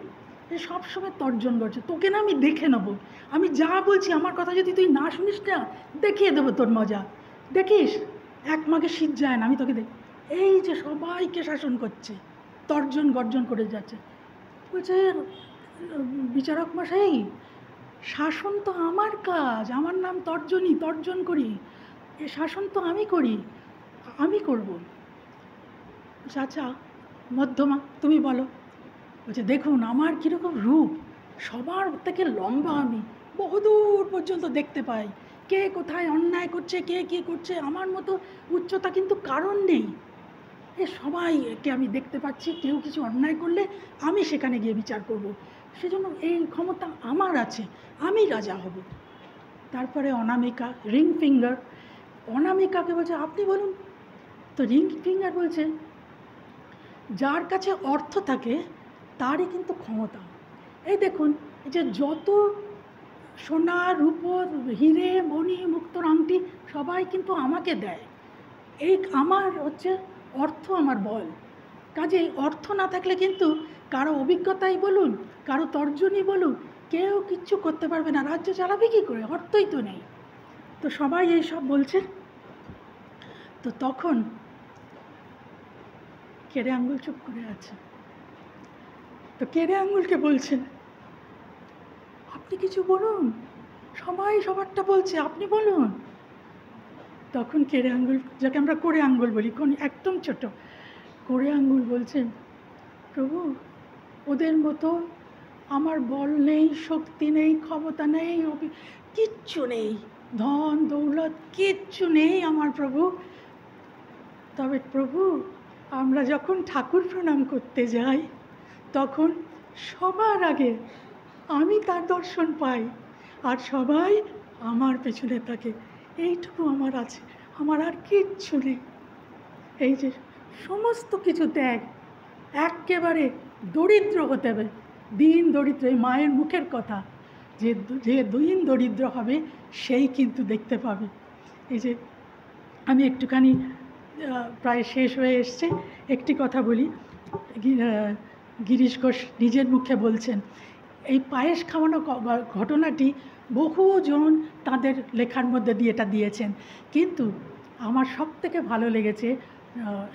সবসময় তর্জন করছে, তোকে না আমি দেখে নেবো, আমি যা বলছি আমার কথা যদি তুই না শুনিস না, দেখিয়ে দেবো তোর মজা, দেখিস এক মাঘে শীত যায় না, আমি তোকে দেখ। এই যে সবাইকে শাসন করছে, তর্জন গর্জন করে যাচ্ছে। বলছে বিচারক মশাই, শাসন তো আমার কাজ, আমার নাম তর্জনী, তর্জন করি, এ শাসন তো আমি করি, আমি করব। আচ্ছা মধ্যমা তুমি বলো। বলছে দেখুন আমার কীরকম রূপ, সবার থেকে লম্বা, আমি বহুদূর পর্যন্ত দেখতে পাই, কে কোথায় অন্যায় করছে, কে কী করছে, আমার মতো উচ্চতা কিন্তু কারণ নেই, এ সবাইকে আমি দেখতে পাচ্ছি, কেউ কিছু অন্যায় করলে আমি সেখানে গিয়ে বিচার করব, সেজন্য এই ক্ষমতা আমার আছে, আমি রাজা হব। তারপরে অনামিকা, রিং ফিঙ্গার, অনামিকাকে বলছে আপনি বলুন। তো রিং ফিঙ্গার বলছে যার কাছে অর্থ থাকে তারই কিন্তু ক্ষমতা। এই দেখুন, এই যে যত সোনা রূপো হিরে মণি মুক্তোর আংটি সবাই কিন্তু আমাকে দেয়, এই আমার হচ্ছে অর্থ আমার বল। কাজেই অর্থ না থাকলে কিন্তু কারো অভিজ্ঞতাই বলুন, কারো তর্জনী বলুন, কেউ কিচ্ছু করতে পারবে না, রাজ্য চালাবে কী করে, অর্থই তো নেই। তো সবাই এই সব বলছেন। তো তখন কেড়ে আঙ্গুল চুপ করে আছে। তো কেড়ে আঙ্গুলকে বলছেন আপনি কিছু বলুন, সবাই সবারটা বলছে, আপনি বলুন। তখন কেড়ে আঙ্গুল, যাকে আমরা কোড়ে আঙ্গুল বলি, কোন একদম ছোট কোড়ে আঙ্গুল বলছেন প্রভু ওদের মতো আমার বল নেই, শক্তি নেই, ক্ষমতা নেই, কিচ্ছু নেই, ধন দৌলত কিচ্ছু নেই আমার প্রভু। তবে প্রভু আমরা যখন ঠাকুর প্রণাম করতে যাই তখন সবার আগে আমি তার দর্শন পাই, আর সবাই আমার পেছনে থাকে, এইটুকু আমার আছে, আমার আর কিচ্ছু নেই। এই যে সমস্ত কিছু ত্যাগ, একেবারে দরিদ্র হতে হবে, দিন দরিদ্র, এই মায়ের মুখের কথা, যে দিন দরিদ্র হবে সেই কিন্তু দেখতে পাবে। এই যে আমি একটুখানি প্রায় শেষ হয়ে এসছে, একটি কথা বলি। গিরিশ ঘোষ নিজের মুখে বলছেন এই পায়েস খাওয়ানো ঘটনাটি বহুজন তাদের লেখার মধ্যে দিয়ে এটা দিয়েছেন, কিন্তু আমার সবথেকে ভালো লেগেছে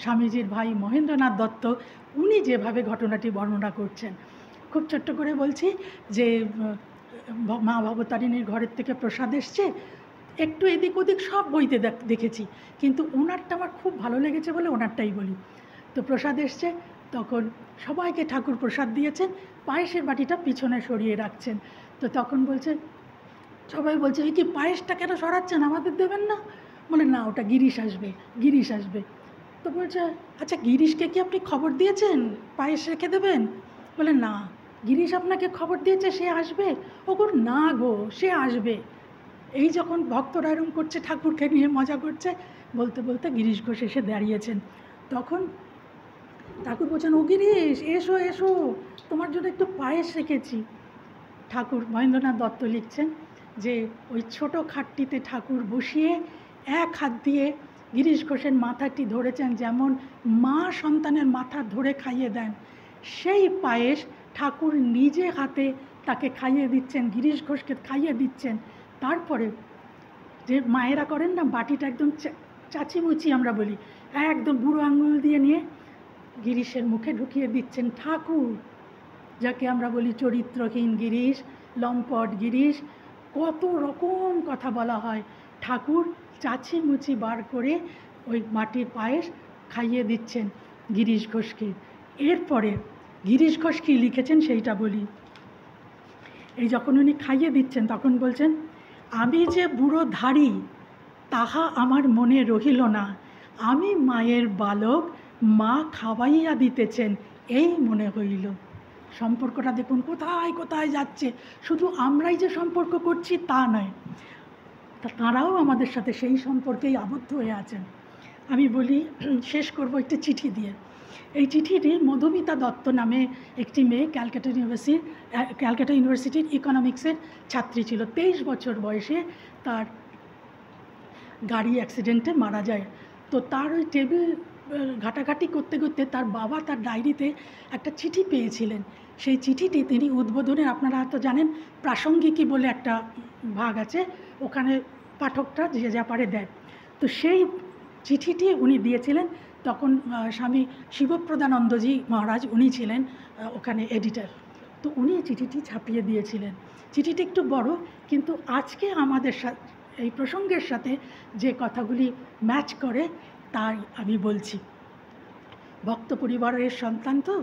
স্বামীজির ভাই মহেন্দ্রনাথ দত্ত, উনি যেভাবে ঘটনাটি বর্ণনা করছেন। খুব ছোট্ট করে বলছি যে মা ভবতারিণীর ঘরের থেকে প্রসাদ এসছে, একটু এদিক ওদিক সব বইতে দেখেছি, কিন্তু ওনারটা আমার খুব ভালো লেগেছে বলে ওনারটাই বলি। তো প্রসাদ এসছে, তখন সবাইকে ঠাকুর প্রসাদ দিয়েছেন, পায়েসের বাটিটা পিছনে সরিয়ে রাখছেন। তো তখন বলছে, সবাই বলছে, এই কি পায়েসটা কেন সরাচ্ছেন, আমাদের দেবেন না? বলে না, ওটা গিরিশ আসবে, গিরিশ আসবে। তো বলছে, আচ্ছা গিরিশকে কি আপনি খবর দিয়েছেন পায়েস রেখে দেবেন? বলে না, গিরিশ আপনাকে খবর দিয়েছে সে আসবে? ও গো না গো, সে আসবে। এই যখন ভক্তরা এরম করছে, ঠাকুরকে নিয়ে মজা করছে, বলতে বলতে গিরিশ ঘোষ এসে দাঁড়িয়েছেন। তখন ঠাকুর বলছেন, ও গিরিশ, এসো এসো, তোমার জন্য একটু পায়েস রেখেছি। ঠাকুর মহেন্দ্রনাথ দত্ত লিখছেন যে ওই ছোট খাটটিতে ঠাকুর বসিয়ে এক হাত দিয়ে গিরিশ ঘোষের মাথাটি ধরেছেন, যেমন মা সন্তানের মাথা ধরে খাইয়ে দেন, সেই পায়েস ঠাকুর নিজে হাতে তাকে খাইয়ে দিচ্ছেন, গিরিশ ঘোষকে খাইয়ে দিচ্ছেন। তারপরে যে মায়েরা করেন না, বাটিটা একদম চাচিমুচি আমরা বলি, একদম বুড়ো আঙুল দিয়ে নিয়ে গিরিশের মুখে ঢুকিয়ে দিচ্ছেন ঠাকুর, যাকে আমরা বলি চরিত্রহীন গিরিশ, লম্পট গিরিশ, কত রকম কথা বলা হয়। ঠাকুর চাচিমুচি বার করে ওই মাটির পায়েস খাইয়ে দিচ্ছেন গিরিশ ঘোষকে। এরপরে গিরিশ ঘোষ কী লিখেছেন সেইটা বলি। এই যখন উনি খাইয়ে দিচ্ছেন তখন বলছেন, আমি যে বুড়ো ধাড়ি তাহা আমার মনে রহিল না, আমি মায়ের বালক, মা খাওয়াইয়া দিতেছেন এই মনে হইল। সম্পর্কটা দেখুন কোথায় কোথায় যাচ্ছে। শুধু আমরাই যে সম্পর্ক করছি তা নয়, তাঁরাও আমাদের সাথে সেই সম্পর্কেই আবদ্ধ হয়ে আছেন। আমি বলি, শেষ করব একটি চিঠি দিয়ে। এই চিঠিটি মধুমিতা দত্ত নামে একটি মেয়ে ক্যালকাটা ইউনিভার্সিটির ইকোনমিক্সের ছাত্রী ছিল। 23 বছর বয়সে তার গাড়ি অ্যাক্সিডেন্টে মারা যায়। তো তার ওই টেবিল ঘাটাঘাটি করতে করতে তার বাবা তার ডায়েরিতে একটা চিঠি পেয়েছিলেন। সেই চিঠিটি তিনি উদ্বোধনের, আপনারা হয়তো জানেন, প্রাসঙ্গিকী বলে একটা ভাগ আছে, ওখানে পাঠকটা যে যা পারে দেয়। তো সেই চিঠিটি উনি দিয়েছিলেন। তখন স্বামী শিবপ্রদানন্দজি মহারাজ উনি ছিলেন ওখানে এডিটর। তো উনি চিঠিটি ছাপিয়ে দিয়েছিলেন। চিঠিটি একটু বড়, কিন্তু আজকে আমাদের এই প্রসঙ্গের সাথে যে কথাগুলি ম্যাচ করে তাই আমি বলছি। ভক্ত পরিবারের সন্তান তো,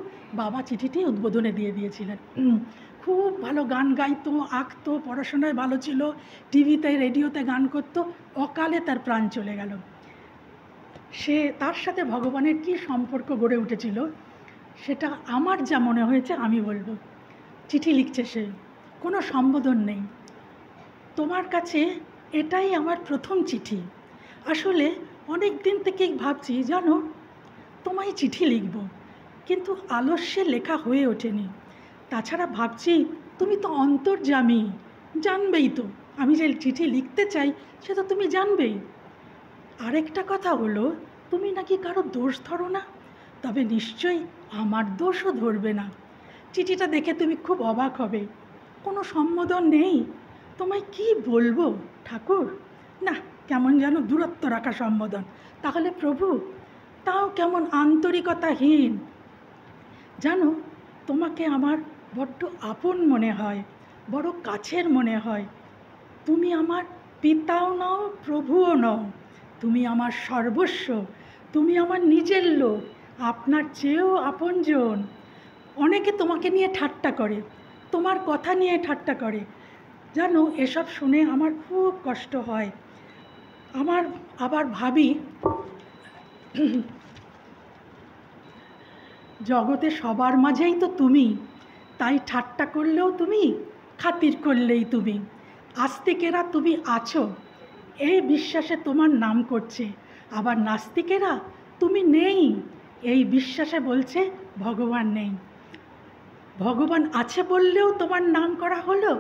বাবা চিঠিটি উদ্বোধনে দিয়ে দিয়েছিলেন। খুব ভালো গান গাইতো, আঁকতো, পড়াশোনায় ভালো ছিল, টিভিতে রেডিওতে গান করতো। অকালে তার প্রাণ চলে গেল। তার সাথে ভগবানের কী সম্পর্ক গড়ে উঠেছিল সেটা আমার যা মনে হয়েছে আমি বলবো। চিঠি লিখছে সে, কোনো সম্বোধন নেই, তোমার কাছে এটাই আমার প্রথম চিঠি। আসলে অনেক দিন থেকেই ভাবছি জানো, তোমায় চিঠি লিখব, কিন্তু আলস্যে লেখা হয়ে ওঠেনি। তাছাড়া ভাবছি তুমি তো অন্তর্যামী, জানবেই তো আমি যে চিঠি লিখতে চাই সেটা তুমি জানবেই। আরেকটা কথা হলো, তুমি নাকি কারো দোষ ধরো না, তবে নিশ্চয়ই আমার দোষও ধরবে না। চিঠিটা দেখে তুমি খুব অবাক হবে, কোনো সম্বোধন নেই। তোমায় কি বলবো ঠাকুর? না, কেমন যেন দূরত্ব রাখা সম্বোধন। তাহলে প্রভু, তাও কেমন আন্তরিকতাহীন। জানো, তোমাকে আমার বড্ড আপন মনে হয়, বড় কাছের মনে হয়। তুমি আমার পিতাও নও, প্রভুও নও, তুমি আমার সর্বস্ব, তুমি আমার নিজের লোক, আপনার চেয়েও আপনজন। অনেকে তোমাকে নিয়ে ঠাট্টা করে, তোমার কথা নিয়ে ঠাট্টা করে। জানো, এসব শুনে আমার খুব কষ্ট হয়। আবার ভাবি, জগতে সবার মাঝেই তো তুমি, তাই ঠাট্টা করলেও তুমি, খাতির করলেই তুমি। আস্তিকেরা তুমি আছো, এই বিশ্বাসে তোমার নাম করছে। আবার নাস্তিকেরা তুমি নেই, এই বিশ্বাসে বলছে ভগবান নেই। ভগবান আছে বললেও তোমার নাম করা হলো,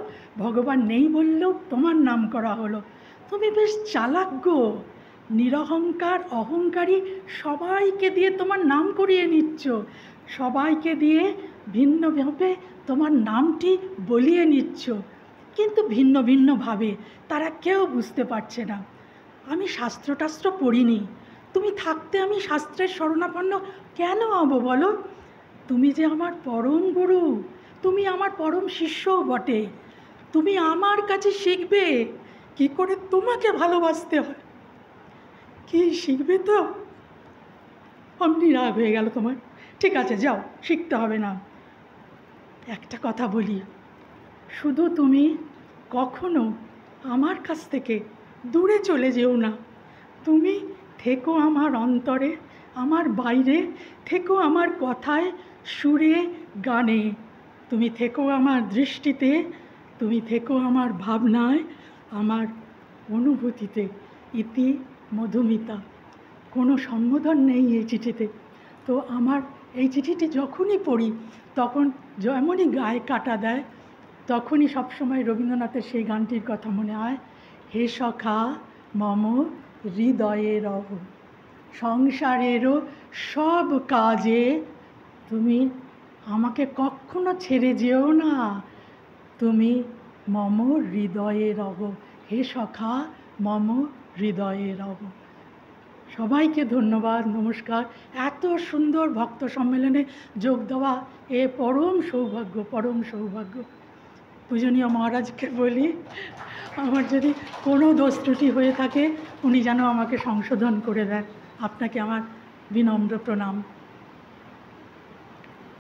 ভগবান নেই বললেও তোমার নাম করা হলো। তুমি বেশ চালাক গো, নিরহংকার অহংকারী সবাইকে দিয়ে তোমার নাম করিয়ে নিচ্ছ, সবাইকে দিয়ে ভিন্নভাবে তোমার নামটি বলিয়ে নিচ্ছ, কিন্তু ভিন্ন ভিন্নভাবে, তারা কেউ বুঝতে পারছে না। আমি শাস্ত্রটাস্ত্র পড়িনি, তুমি থাকতে আমি শাস্ত্রের শরণাপন্ন কেন হব বলো? তুমি যে আমার পরম গুরু, তুমি আমার পরম শিষ্যও বটে, তুমি আমার কাছে শিখবে, কি করে তোমাকে ভালোবাসতে হয়। কি শিখবে তো? অমনি রাগ হয়ে গেল তোমার। ঠিক আছে, যাও, শিখতে হবে না। একটা কথা বলি, শুধু তুমি কখনো আমার কাছ থেকে দূরে চলে যেও না। তুমি থেকো আমার অন্তরে, আমার বাইরে, থেকো আমার কথায়, সুরে, গানে। তুমি থেকো আমার দৃষ্টিতে, তুমি থেকো আমার ভাবনায়, আমার অনুভূতিতে। ইতি মধুমিতা। কোনো সম্বোধন নেই এই চিঠিতে। তো আমার এই চিঠিটি যখনই পড়ি তখন যেমনই গায়ে কাটা দেয়, তখনই সবসময় রবীন্দ্রনাথের সেই গানটির কথা মনে হয়, হে সখা মম হৃদয়ে রহ, সংসারেরও সব কাজে তুমি আমাকে কখনো ছেড়ে যেও না, তুমি মম হৃদয়ে রহ, হে সখা মম হৃদয়ে রহ। সবাইকে ধন্যবাদ, নমস্কার। এত সুন্দর ভক্ত সম্মেলনে যোগ দেওয়া এ পরম সৌভাগ্য, পরম সৌভাগ্য। পূজনীয় মহারাজকে বলি, আমার যদি কোনো দোষ ত্রুটি হয়ে থাকে উনি যেন আমাকে সংশোধন করে দেন। আপনাকে আমার বিনম্র প্রণাম।